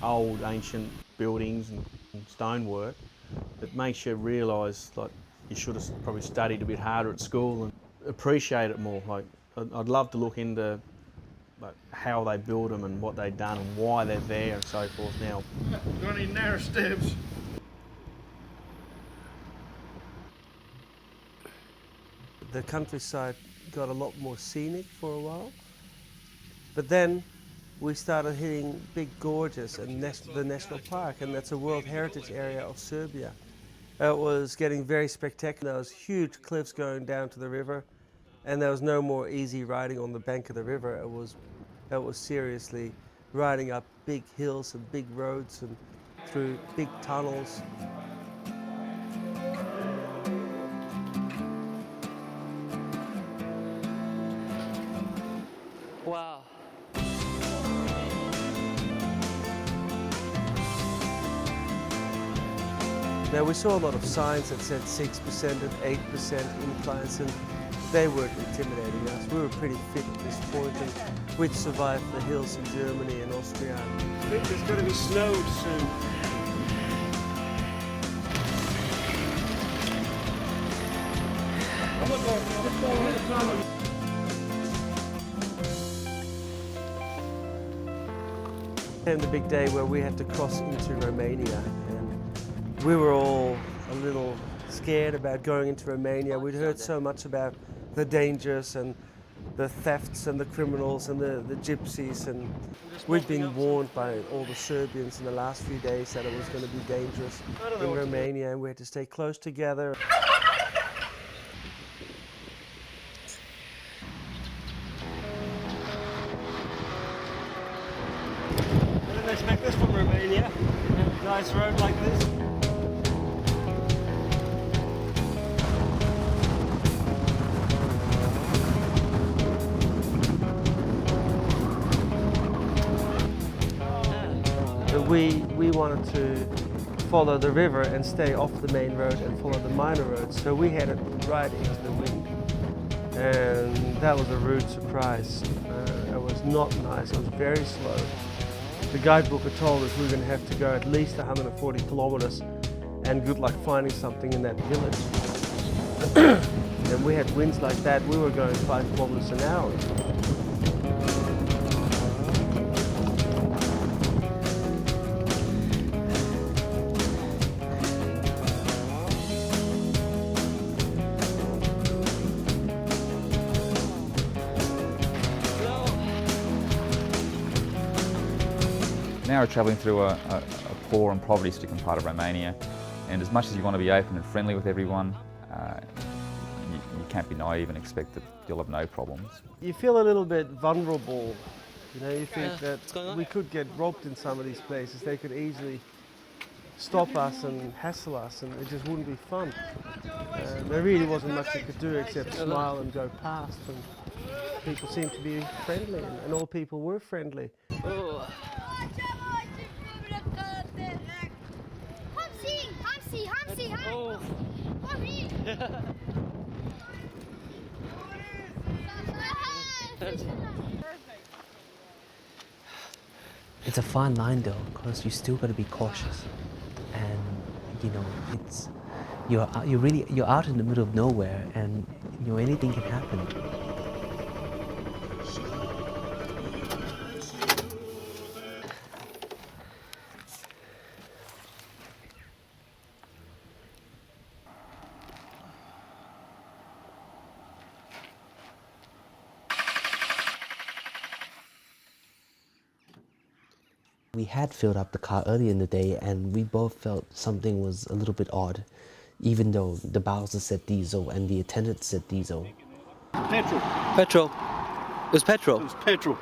Speaker 19: old ancient buildings and stonework, it makes you realise like you should have probably studied a bit harder at school and appreciate it more. Like I'd love to look into like how they build them and what they've done and why they're there and so forth now.
Speaker 1: Got any narrow steps?
Speaker 6: The countryside got a lot more scenic for a while, but then we started hitting big gorges and the national park, and that's a World Heritage Area of Serbia. It was getting very spectacular. There was huge cliffs going down to the river, and there was no more easy riding on the bank of the river. It was seriously riding up big hills and big roads and through big tunnels.
Speaker 14: Wow.
Speaker 6: Now we saw a lot of signs that said 6% and 8% inclines, and they weren't intimidating us. We were pretty fit at this point, and we'd survived the hills in Germany and Austria. I think there's going to be snow soon. And the big day where we had to cross into Romania, and we were all a little scared about going into Romania. We'd heard so much about the dangers and the thefts and the criminals and the gypsies, and we'd been warned by all the Serbians in the last few days that it was going to be dangerous in Romania, and we had to stay close together. I didn't expect this from Romania. Nice road like this. We wanted to follow the river and stay off the main road and follow the minor roads, so we headed right into the wind, and that was a rude surprise. It was not nice. It was very slow. The guidebook had told us we were going to have to go at least 140 kilometers, and good luck finding something in that village. And we had winds like that. We were going 5 kilometers an hour.
Speaker 10: Now we're travelling through a poor and poverty-stricken part of Romania, and as much as you want to be open and friendly with everyone, you can't be naive and expect that you'll have no problems.
Speaker 6: You feel a little bit vulnerable. You know, you think that we could get robbed in some of these places. They could easily stop us and hassle us, and it just wouldn't be fun. There really wasn't much you could do except smile and go past, and people seemed to be friendly, and all people were friendly.
Speaker 14: Oh.
Speaker 18: Oh.
Speaker 9: It's a fine line though, because you still got to be cautious, and you know you're out in the middle of nowhere, and you know anything can happen. We had filled up the car earlier in the day and we both felt something was a little bit odd, even though the Bowser said diesel and the attendant said diesel.
Speaker 14: Petrol. Petrol. It was petrol.
Speaker 17: It was petrol.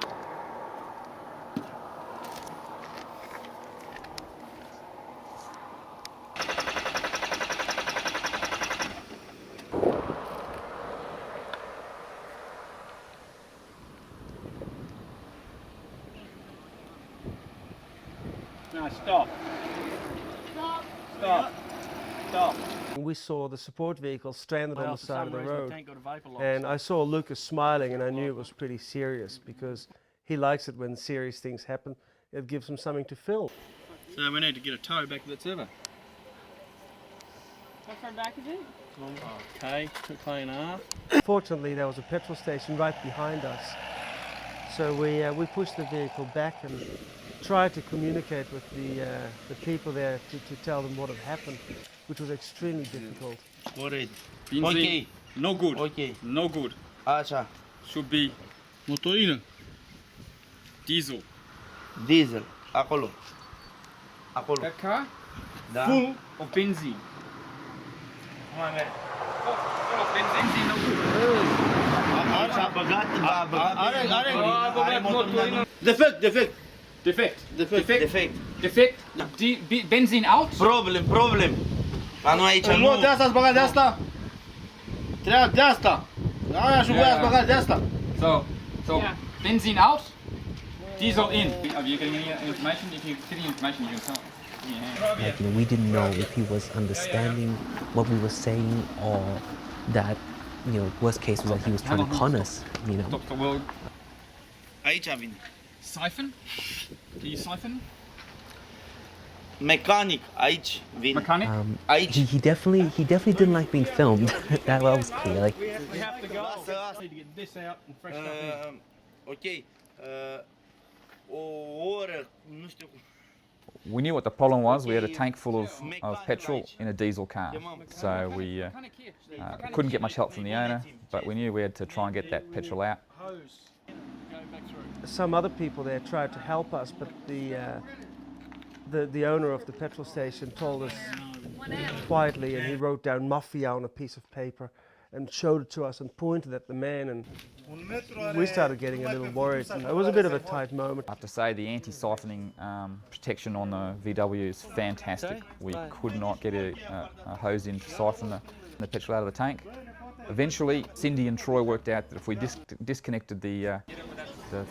Speaker 19: No, stop.
Speaker 17: Stop.
Speaker 19: Stop. Stop.
Speaker 6: We saw the support vehicle stranded on
Speaker 19: Well,
Speaker 6: the
Speaker 19: for
Speaker 6: side of
Speaker 19: some
Speaker 6: the
Speaker 19: reason the
Speaker 6: road.
Speaker 19: tank got a vapour lock.
Speaker 6: And I saw Lucas smiling and I knew it was pretty serious because he likes it when serious things happen. It gives him something to film.
Speaker 12: So we need to get a tow back to that server.
Speaker 8: How far back is it?
Speaker 19: Okay, clean up.
Speaker 6: Fortunately, there was a petrol station right behind us. So we pushed the vehicle back and tried to communicate with the people there to tell them what had happened, which was extremely difficult.
Speaker 15: What is
Speaker 13: Benzene.
Speaker 15: Okay.
Speaker 13: No good.
Speaker 15: Okay.
Speaker 13: No good.
Speaker 15: Acha.
Speaker 13: Should be
Speaker 12: Motorina.
Speaker 13: diesel.
Speaker 15: Diesel. Acolo. Acolo.
Speaker 13: That car?
Speaker 15: Da.
Speaker 13: Full of benzene.
Speaker 15: Mai merge.
Speaker 13: Full of benzene, no good.
Speaker 15: A băgat, are motor.
Speaker 13: Defect.
Speaker 15: Defect.
Speaker 13: Benzene out?
Speaker 15: Problem. La noi aici
Speaker 12: Nu, de asta ați băgat de asta? Treaba de asta. Aia și voi ați băgat de asta.
Speaker 13: So benzene out, diesel in. Are you getting any information? If you get any information, you can tell. Yeah.
Speaker 9: Like, we didn't know if he was understanding what we were saying or that, worst case was that he was trying to con us,
Speaker 15: Aici vine.
Speaker 13: Siphon? Do you siphon?
Speaker 15: Mecanic, aici vine.
Speaker 13: Mechanic?
Speaker 9: He definitely didn't like being filmed. That was clear. Like,
Speaker 19: We have to go. Need to get this out and fresh stuff in.
Speaker 15: Ok. O oră, nu știu cum.
Speaker 10: We knew what the problem was. We had a tank full of petrol in a diesel car. So we couldn't get much help from the owner, but we knew we had to try and get that petrol out.
Speaker 6: Some other people there tried to help us, but the owner of the petrol station told us quietly, and he wrote down mafia on a piece of paper and showed it to us and pointed at the man, and we started getting a little worried. And it was a bit of a tight moment.
Speaker 10: I have to say the anti-siphoning protection on the VW is fantastic. We could not get a hose in to siphon the petrol out of the tank. Eventually, Cindy and Troy worked out that if we disconnected the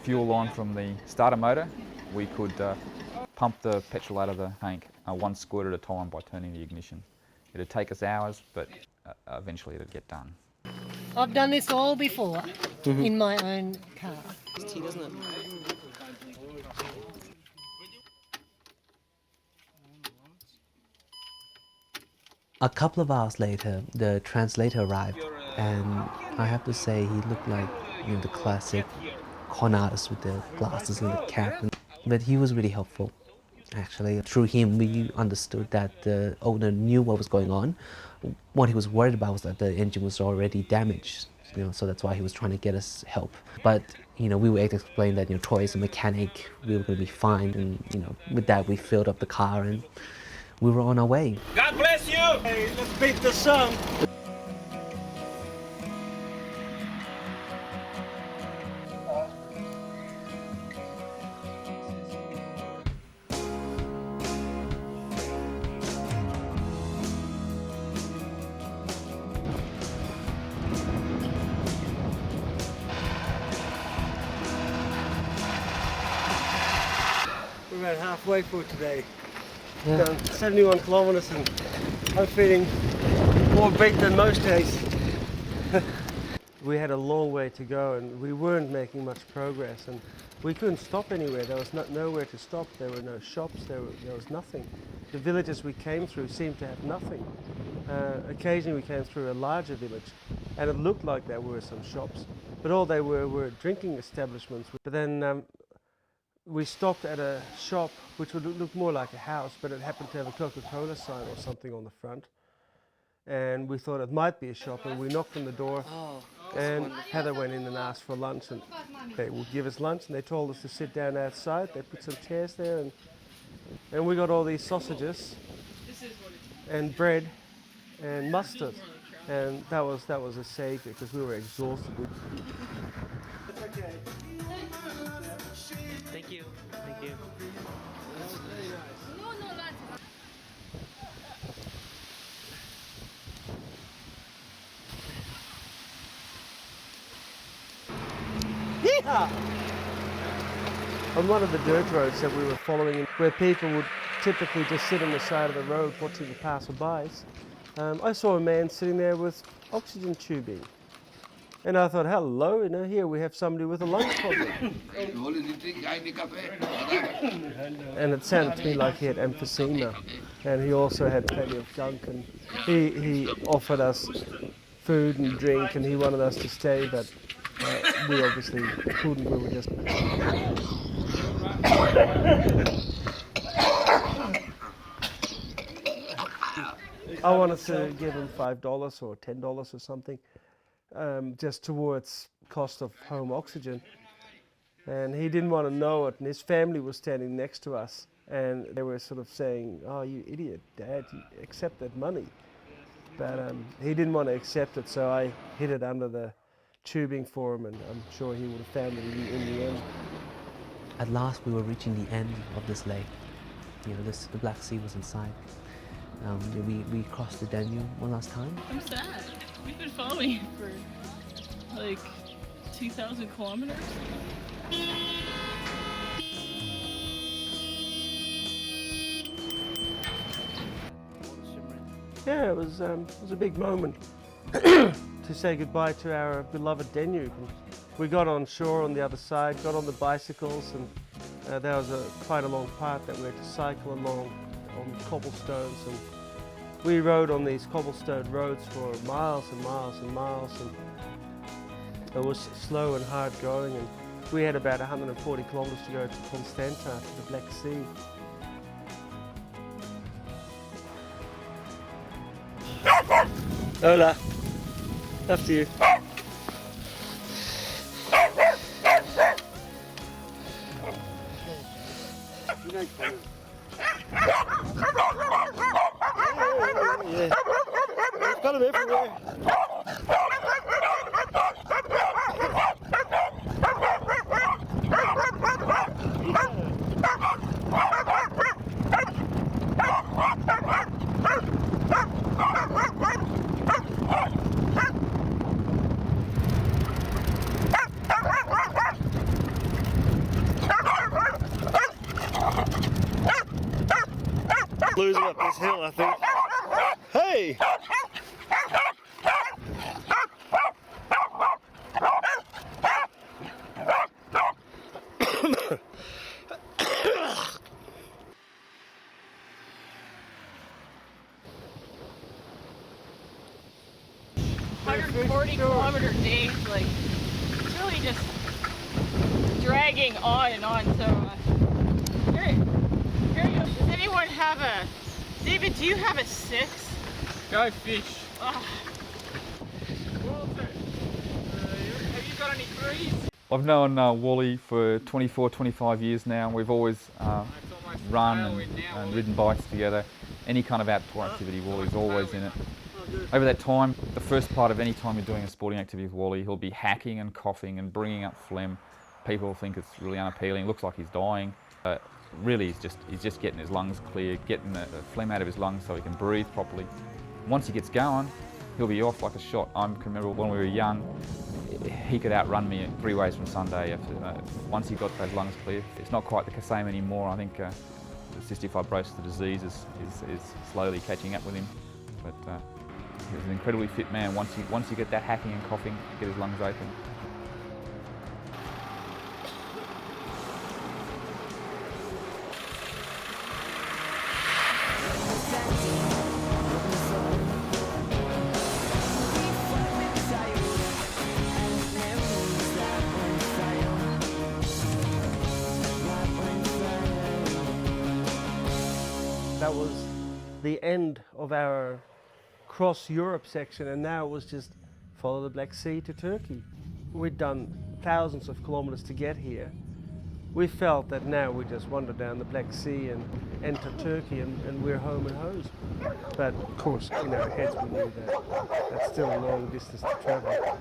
Speaker 10: fuel line from the starter motor, we could pump the petrol out of the tank one squirt at a time by turning the ignition. It'd take us hours, but eventually it'd get done.
Speaker 21: I've done this all before in my own car.
Speaker 14: It's tea, doesn't it?
Speaker 9: a couple of hours later, the translator arrived, and I have to say he looked like the classic con artist with the glasses and the cap. But he was really helpful. Actually, through him, we understood that the owner knew what was going on. What he was worried about was that the engine was already damaged, so that's why he was trying to get us help. But, we were able to explain that, Troy is a mechanic, we were going to be fine, and, with that we filled up the car and we were on our way.
Speaker 17: God bless you! Hey, let's beat the sun!
Speaker 6: We're about halfway through today. Yeah. Done 71 kilometers and I'm feeling more beat than most days. We had a long way to go and we weren't making much progress, and we couldn't stop anywhere. There was nowhere to stop. There were no shops. There was nothing. The villages we came through seemed to have nothing. Occasionally we came through a larger village and it looked like there were some shops, but all they were drinking establishments. But then we stopped at a shop which would look more like a house, but it happened to have a Coca-Cola sign or something on the front. And we thought it might be a shop, and we knocked on the door, and Heather went in and asked for lunch, and they would give us lunch, and they told us to sit down outside. They put some chairs there, and And we got all these sausages and bread and mustard. And that was a savior because we were exhausted.
Speaker 14: Thank you. Thank you.
Speaker 6: On one of the dirt roads that we were following, where people would typically just sit on the side of the road watching the passerbys, I saw a man sitting there with oxygen tubing. And I thought, hello, here we have somebody with a lung problem. And it sounded to me like he had emphysema. And he also had plenty of gunk. And he offered us food and drink, and he wanted us to stay, but we obviously couldn't. We were just... I wanted to give him $5 or $10 or something, just towards cost of home oxygen. And he didn't want to know it, and his family was standing next to us, and they were sort of saying, "Oh, you idiot, Dad, you accept that money." But he didn't want to accept it, so I hid it under the tubing for him, and I'm sure he would have found it in the end.
Speaker 9: At last we were reaching the end of this lake. The Black Sea was in sight. We crossed the Danube one last time.
Speaker 8: I'm sad. We've been following it for like 2,000 kilometers.
Speaker 6: Yeah, it was a big moment to say goodbye to our beloved Danube. And we got on shore on the other side, got on the bicycles, and there was quite a long part that we had to cycle along on cobblestones. And we rode on these cobblestone roads for miles and miles and miles, and it was slow and hard going. And we had about 140 kilometers to go to Constanta, to the Black Sea. Hola. After you. Yeah. We've got them everywhere. Losing up this hill, I think. Hey!
Speaker 8: $140-kilometer day, like it's really just dragging on and on. So here you go. Does anyone have a David? Do you have a 6?
Speaker 13: Go fish.
Speaker 8: Oh.
Speaker 13: Walter, have you got any 3s?
Speaker 10: I've known Wally for 24, 25 years now. We've always run and ridden bikes together. Any kind of outdoor activity, Wally's always in it. Over that time, the first part of any time you're doing a sporting activity with Wally, he'll be hacking and coughing and bringing up phlegm. People think it's really unappealing. It looks like he's dying. Really, he's just getting his lungs clear, getting the phlegm out of his lungs so he can breathe properly. Once he gets going, he'll be off like a shot. I can remember when we were young, he could outrun me 3 ways from Sunday. Once he got those lungs clear, it's not quite the same anymore. I think the cystic fibrosis, the disease, is slowly catching up with him. But he's an incredibly fit man. Once you get that hacking and coughing, get his lungs open.
Speaker 6: That was the end of our cross Europe section, and now it was just follow the Black Sea to Turkey. We'd done thousands of kilometers to get here, We felt that now we just wander down the Black Sea and enter Turkey and we're home and hosed. But of course, in our heads we knew that that's still a long distance to travel.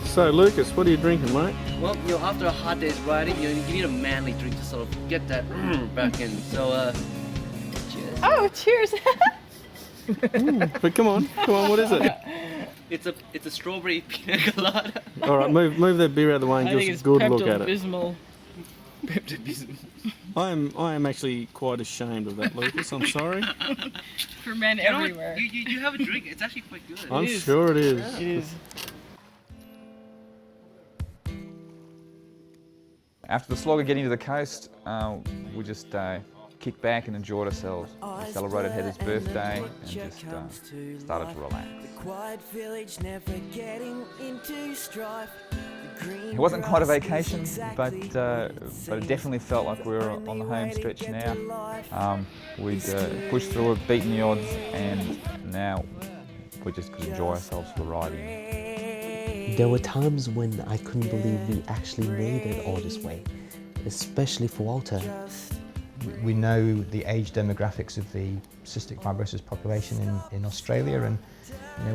Speaker 19: So Lucas, what are you drinking, mate?
Speaker 14: Well, after a hard day's riding, you need a manly drink to sort of get that back in. So, cheers.
Speaker 8: Oh, cheers!
Speaker 19: But come on, what is it?
Speaker 14: It's a strawberry pina colada.
Speaker 19: All right, move that beer out of the way and give us a good look at it.
Speaker 14: Pepto-Bismol.
Speaker 19: I am actually quite ashamed of that, Lucas. I'm sorry.
Speaker 8: For men everywhere.
Speaker 14: You have a drink. It's actually quite good.
Speaker 19: I'm sure it is.
Speaker 8: Yeah. It is.
Speaker 10: After the slog of getting to the coast, we just kicked back and enjoyed ourselves. We celebrated Heather's birthday and just started to relax. It wasn't quite a vacation, but it definitely felt like we were on the home stretch now. We'd pushed through it, beaten the odds, and now we just could enjoy ourselves for the riding.
Speaker 9: There were times when I couldn't believe we actually made it all this way, especially for Walter.
Speaker 4: We know the age demographics of the cystic fibrosis population in Australia, and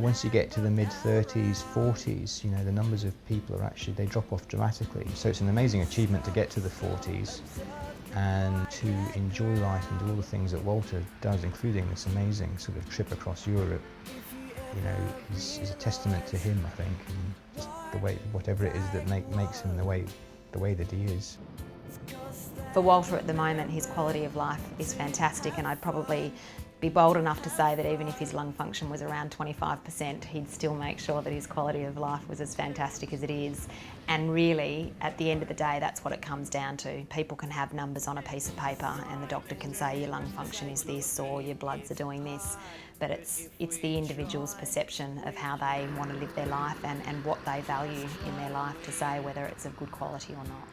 Speaker 4: once you get to the mid-30s, 40s, the numbers of people they drop off dramatically. So it's an amazing achievement to get to the 40s and to enjoy life and do all the things that Walter does, including this amazing sort of trip across Europe. Is a testament to him, I think, and just the way, whatever it is that makes him the way that he is.
Speaker 11: For Walter at the moment, his quality of life is fantastic, and I'd probably be bold enough to say that even if his lung function was around 25%, he'd still make sure that his quality of life was as fantastic as it is. And really, at the end of the day, that's what it comes down to. People can have numbers on a piece of paper and the doctor can say your lung function is this or your bloods are doing this, but it's the individual's perception of how they want to live their life and what they value in their life to say whether it's of good quality or not.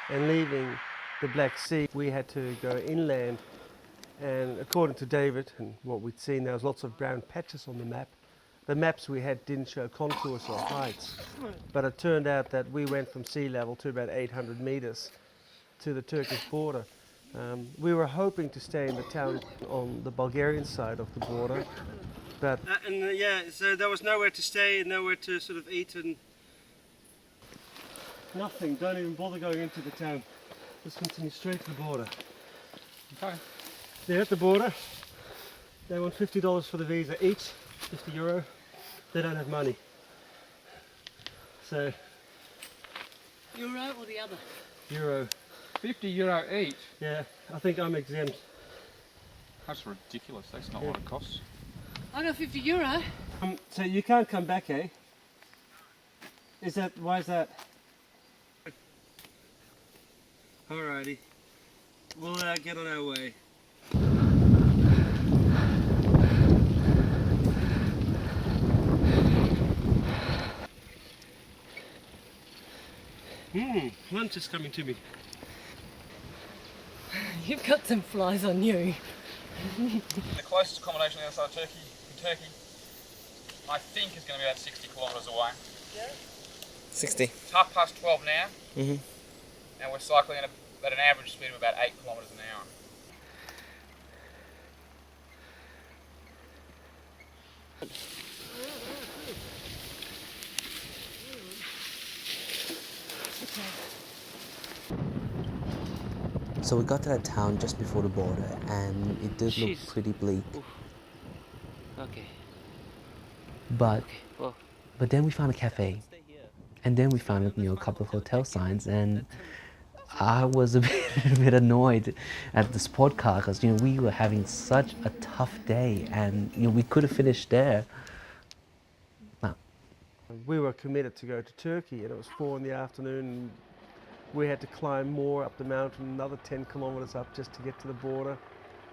Speaker 6: And leaving the Black Sea, we had to go inland, and according to David and what we'd seen, there was lots of brown patches on the map. The maps we had didn't show contours or heights, but it turned out that we went from sea level to about 800 meters to the Turkish border. We were hoping to stay in the town on the Bulgarian side of the border, but so there was nowhere to stay and nowhere to sort of eat and nothing. Don't even bother going into the town. Just continue straight to the border. Okay. They're at the border. They want $50 for the visa each, €50. They don't have money. So.
Speaker 16: Euro or the other?
Speaker 6: Euro.
Speaker 13: €50 each?
Speaker 6: Yeah, I think I'm exempt.
Speaker 13: That's ridiculous. That's not what it costs.
Speaker 16: I got €50.
Speaker 6: So you can't come back, eh? Why is that? Alrighty, we'll get on our way. Lunch is coming to me.
Speaker 16: You've got some flies on you.
Speaker 10: The closest accommodation outside Turkey, in Turkey, I think is going to be about 60 kilometres away.
Speaker 14: 60.
Speaker 10: It's 12:30 now,
Speaker 14: Mm-hmm.
Speaker 10: and we're cycling at an average speed of about 8 kilometres an hour.
Speaker 9: So we got to that town just before the border, and it did look pretty bleak.
Speaker 14: Okay.
Speaker 9: But
Speaker 14: Well.
Speaker 9: but then we found a cafe, and then we found a couple of hotel signs, and I was a bit annoyed at the support car because we were having such a tough day, and we could have finished there.
Speaker 6: We were committed to go to Turkey, and it was 4 in the afternoon. And we had to climb more up the mountain, another 10 kilometres up just to get to the border.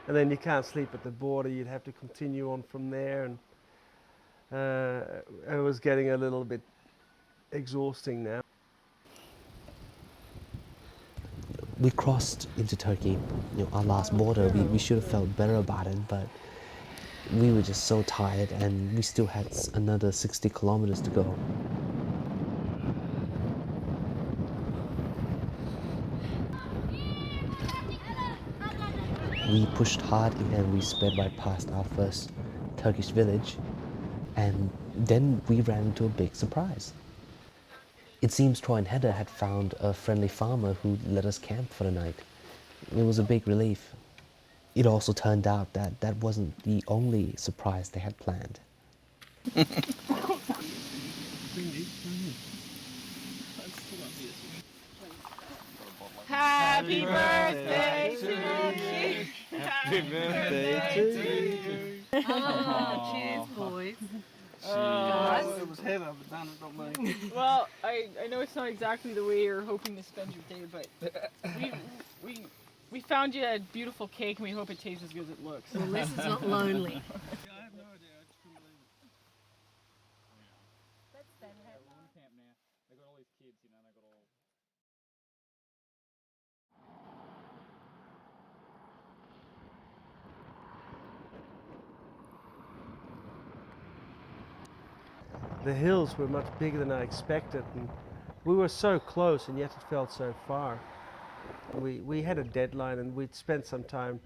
Speaker 6: And then you can't sleep at the border, you'd have to continue on from there. And it was getting a little bit exhausting now.
Speaker 9: We crossed into Turkey, our last border. We should have felt better about it, but we were just so tired, and we still had another 60 kilometers to go. We pushed hard and we sped right past our first Turkish village, and then we ran into a big surprise. It seems Troy and Heather had found a friendly farmer who let us camp for the night. It was a big relief. It also turned out that that wasn't the only surprise they had planned.
Speaker 8: Happy birthday to you.
Speaker 6: Happy birthday to you.
Speaker 16: Oh, cheers, boys.
Speaker 8: It
Speaker 13: was Heather, but done it, not me.
Speaker 8: Well, I know it's not exactly the way you're hoping to spend your day, but we found you a beautiful cake, and we hope it tastes as good as it looks.
Speaker 16: Unless it's not lonely.
Speaker 6: The hills were much bigger than I expected, and we were so close, and yet it felt so far. We had a deadline, and we'd spent some time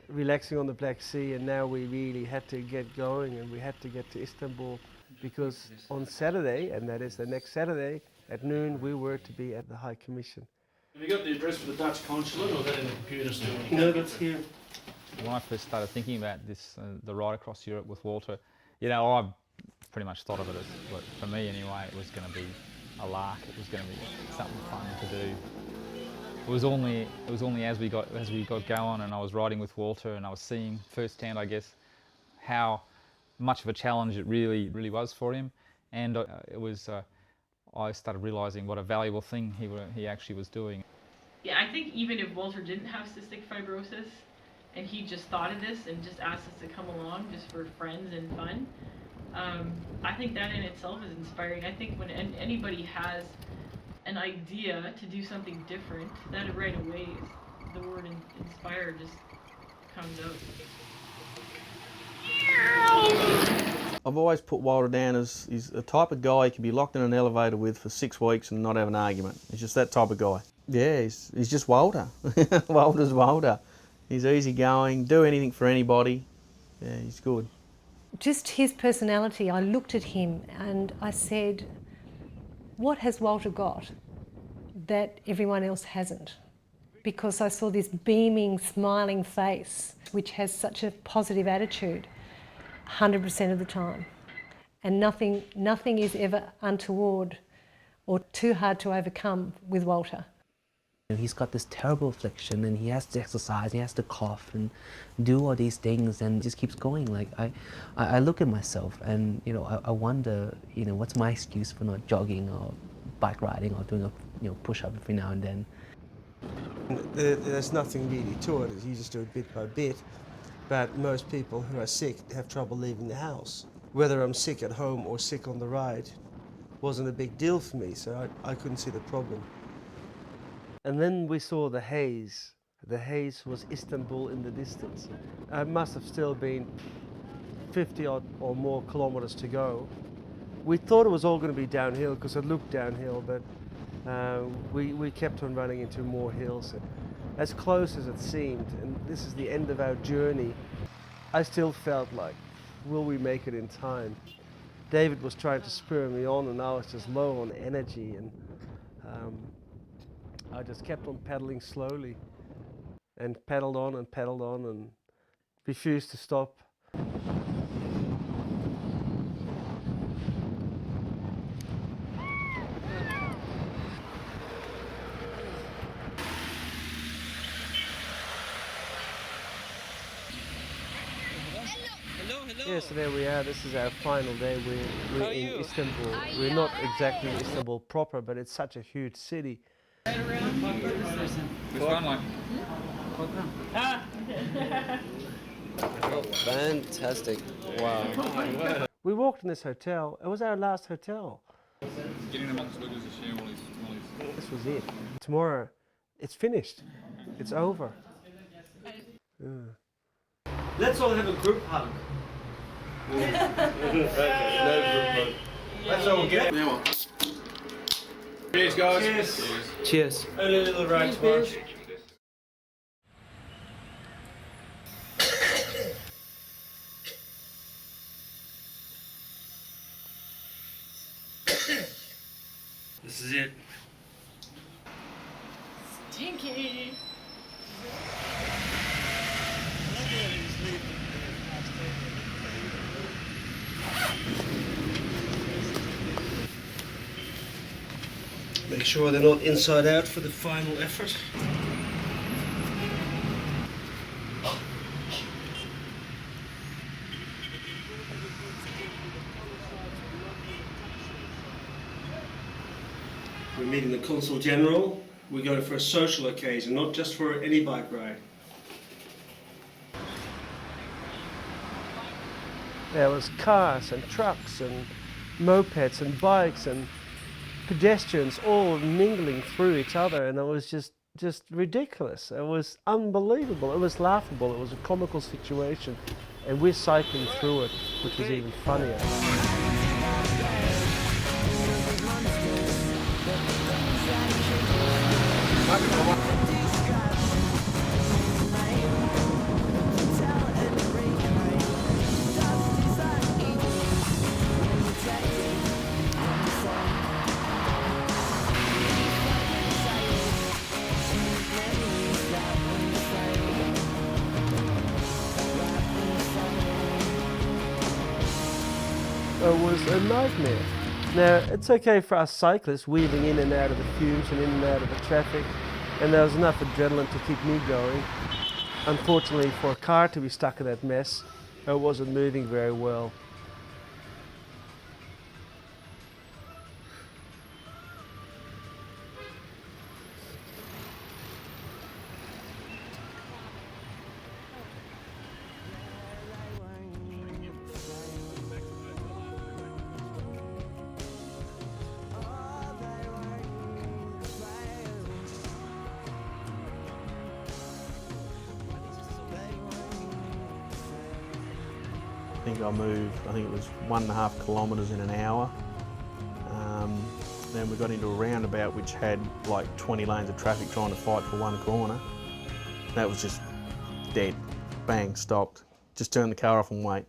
Speaker 6: relaxing on the Black Sea, and now we really had to get going, and we had to get to Istanbul, because on Saturday, and that is the next Saturday, at noon, we were to be at the High Commission.
Speaker 19: Have you got the address for the Dutch consulate, or is that in the computer still?
Speaker 6: No, that's here.
Speaker 10: When I first started thinking about this, the ride across Europe with Walter, I pretty much thought of it as, well, for me anyway, it was going to be a lark. It was going to be something fun to do. It was only as we got going, and I was riding with Walter, and I was seeing firsthand, I guess, how much of a challenge it really was for him, and I started realising what a valuable thing he actually was doing.
Speaker 8: Yeah, I think even if Walter didn't have cystic fibrosis, and he just thought of this and just asked us to come along just for friends and fun, I think that in itself is inspiring. I think when anybody has an idea to do something different, that right away is the word inspire just comes out.
Speaker 19: I've always put Walter down as he's the type of guy you can be locked in an elevator with for 6 weeks and not have an argument. He's just that type of guy. Yeah, he's just Walter. Walter's Walter. He's easygoing, do anything for anybody. Yeah, he's good.
Speaker 21: Just his personality, I looked at him and I said, what has Walter got that everyone else hasn't? Because I saw this beaming, smiling face, which has such a positive attitude 100% of the time. And nothing is ever untoward or too hard to overcome with Walter.
Speaker 9: He's got this terrible affliction, and he has to exercise, he has to cough and do all these things, and just keeps going. Like I look at myself, and I wonder, what's my excuse for not jogging or bike riding or doing a push-up every now and then.
Speaker 6: There's nothing really to it. You just do it bit by bit. But most people who are sick have trouble leaving the house. Whether I'm sick at home or sick on the ride, wasn't a big deal for me, so I couldn't see the problem. And then we saw the haze. The haze was Istanbul in the distance. It must have still been 50 odd or more kilometers to go. We thought it was all going to be downhill because it looked downhill, but we kept on running into more hills. As close as it seemed, and this is the end of our journey, I still felt like, will we make it in time? David was trying to spur me on, and I was just low on energy, and I just kept on pedaling slowly and pedaled on and refused to stop. Yeah, so there we are. This is our final day. We're in Istanbul. We're not exactly Istanbul proper, but it's such a huge city.
Speaker 14: Fantastic. Wow.
Speaker 6: We walked in this hotel. It was our last hotel.
Speaker 13: Getting them amongst Lucas to share all these.
Speaker 6: This was it. Tomorrow, it's finished. It's over. Let's all have a group hug.
Speaker 1: Okay, that's all we'll get. Cheers, guys.
Speaker 6: Cheers.
Speaker 14: Cheers.
Speaker 6: Only a little rain splash. This is it.
Speaker 8: Stinky.
Speaker 6: Make sure they're not inside out for the final effort. We're meeting the Consul General. We're going for a social occasion, not just for any bike ride. There was cars and trucks and mopeds and bikes and pedestrians all mingling through each other, and it was just ridiculous. It was unbelievable. It was laughable. It was a comical situation, and we're cycling through it, which was even funnier. It was a nightmare. Now, it's okay for us cyclists weaving in and out of the fumes and in and out of the traffic, and there was enough adrenaline to keep me going. Unfortunately, for a car to be stuck in that mess, it wasn't moving very well. I moved, I think it was 1.5 kilometres in an hour. Then we got into a roundabout which had like 20 lanes of traffic trying to fight for one corner. That was just dead. Bang, stopped. Just turn the car off and wait.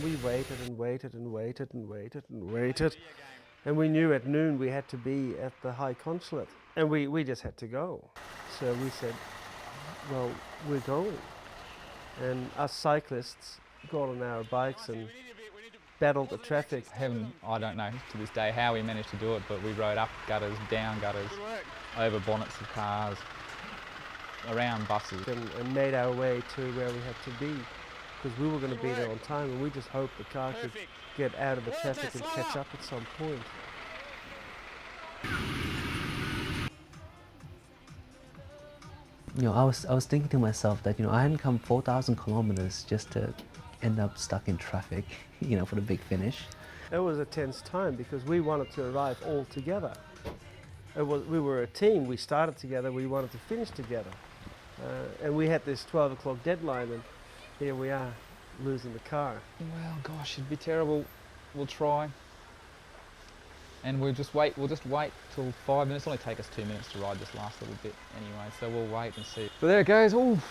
Speaker 6: We waited and waited and waited and waited and waited. And we knew at noon we had to be at the High Consulate. And we just had to go. So we said, well, we're going. And us cyclists got on our bikes and battled the traffic.
Speaker 10: Heaven, I don't know to this day how we managed to do it, but we rode up gutters, down gutters, over bonnets of cars, around buses.
Speaker 6: And made our way to where we had to be, because we were going to be there on time, and we just hoped the car could get out of the traffic and catch up at some point.
Speaker 9: I was thinking to myself that, I hadn't come 4,000 kilometers just to end up stuck in traffic, for the big finish.
Speaker 6: It was a tense time because we wanted to arrive all together. We were a team, we started together, we wanted to finish together. And we had this 12 o'clock deadline, and here we are, losing the car.
Speaker 10: Well, gosh, it'd be terrible. We'll try. And we'll just wait till 5 minutes. It'll only take us 2 minutes to ride this last little bit anyway, so we'll wait and see. But there it goes. Oh,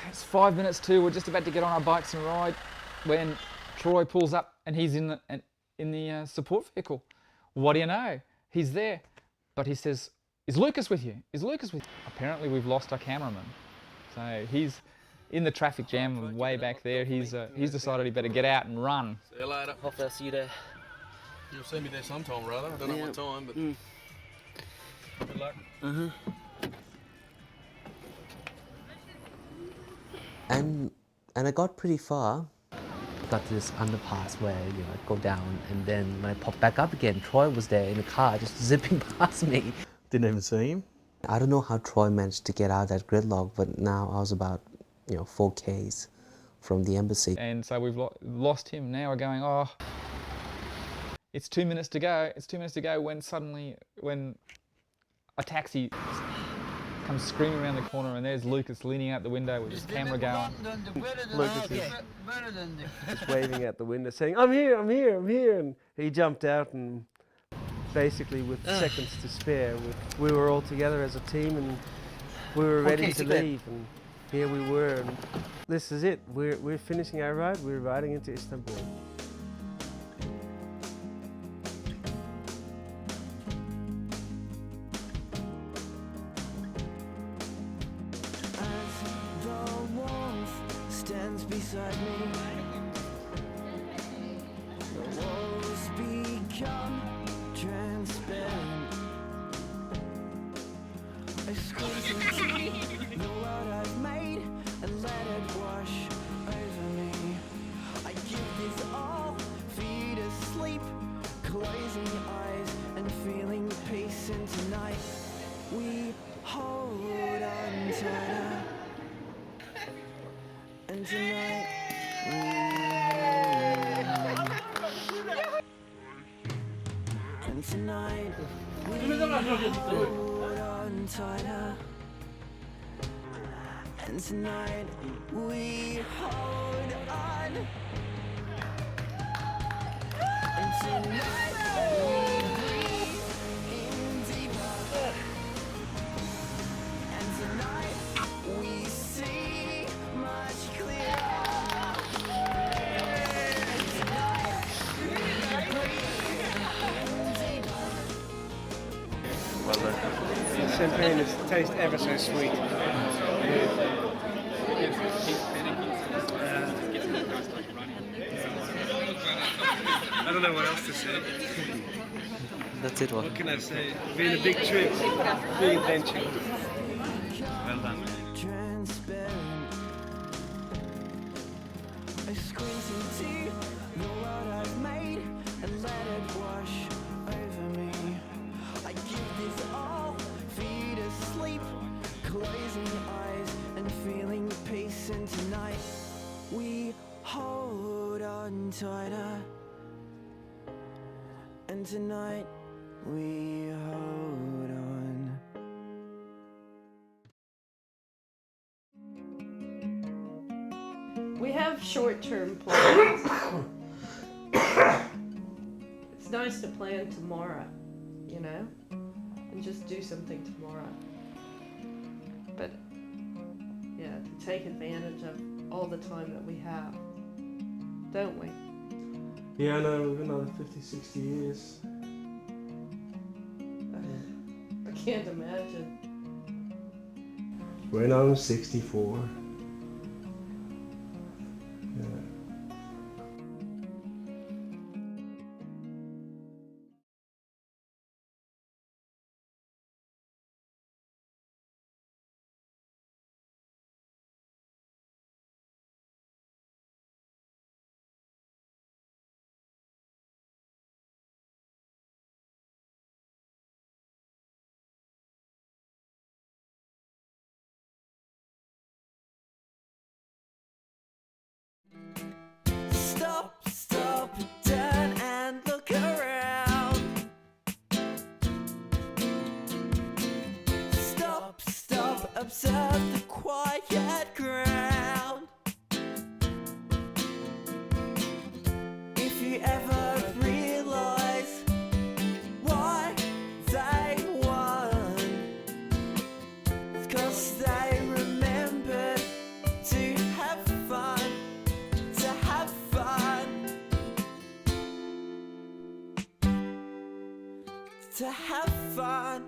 Speaker 10: it's 5 minutes to. We're just about to get on our bikes and ride when Troy pulls up and he's in the support vehicle. What do you know? He's there. But he says, "Is Lucas with you? Is Lucas with you?" Apparently we've lost our cameraman. So he's in the traffic jam way back there. He's decided he better get out and run.
Speaker 15: See you later.
Speaker 14: Hopefully I'll see you there.
Speaker 15: You'll see me there sometime, brother. I don't know what time, but good luck.
Speaker 9: And I got pretty far. Got to this underpass where I go down, and then when I popped back up again, Troy was there in the car just zipping past me.
Speaker 19: Didn't even see him.
Speaker 9: I don't know how Troy managed to get out of that gridlock, but now I was about 4 Ks from the embassy.
Speaker 10: And so we've lost him. Now we're going, oh, it's 2 minutes to go. It's 2 minutes to go when suddenly, when a taxi comes screaming around the corner, and there's Lucas leaning out the window with his camera going.
Speaker 6: Lucas is just waving out the window saying, "I'm here, I'm here, I'm here." And he jumped out, and basically with seconds to spare, we were all together as a team, and we were ready to leave. And here we were, and this is it. We're finishing our ride. We're riding into Istanbul.
Speaker 2: Beside me, the walls become transparent. I squeeze into the world I've made and let it wash over me. I give this all for you to sleep, closing your eyes and feeling peace. And tonight we hold on tighter. And tonight we hold on tighter. And tonight we hold on. And tonight we breathe in deeper. And tonight we see much clearer.
Speaker 6: Champagne tastes ever so sweet. I don't know what else to say.
Speaker 9: That's it,
Speaker 6: what can I say? Been a big trip, big adventure. Well done.
Speaker 2: I squeeze into the world I've made and let it wash over me. I give this all for you to sleep, closing your eyes and feeling peace. And tonight we hold on tighter. And tonight we hold on.
Speaker 16: We have short-term plans. It's nice to plan tomorrow, and just do something tomorrow. But, yeah, to take advantage of all the time that we have, don't we?
Speaker 6: Yeah, I know, we've another 50, 60 years.
Speaker 16: I can't imagine.
Speaker 6: When I'm 64.
Speaker 2: to have fun.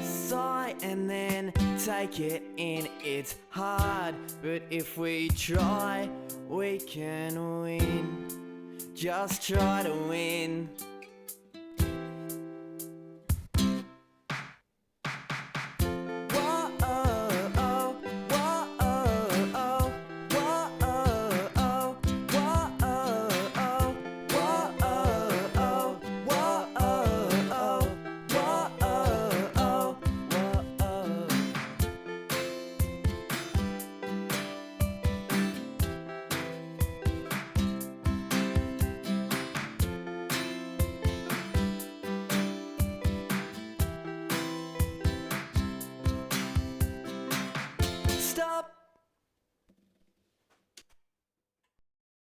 Speaker 2: Sigh and then take it in. It's hard, but if we try, we can win. Just try to win.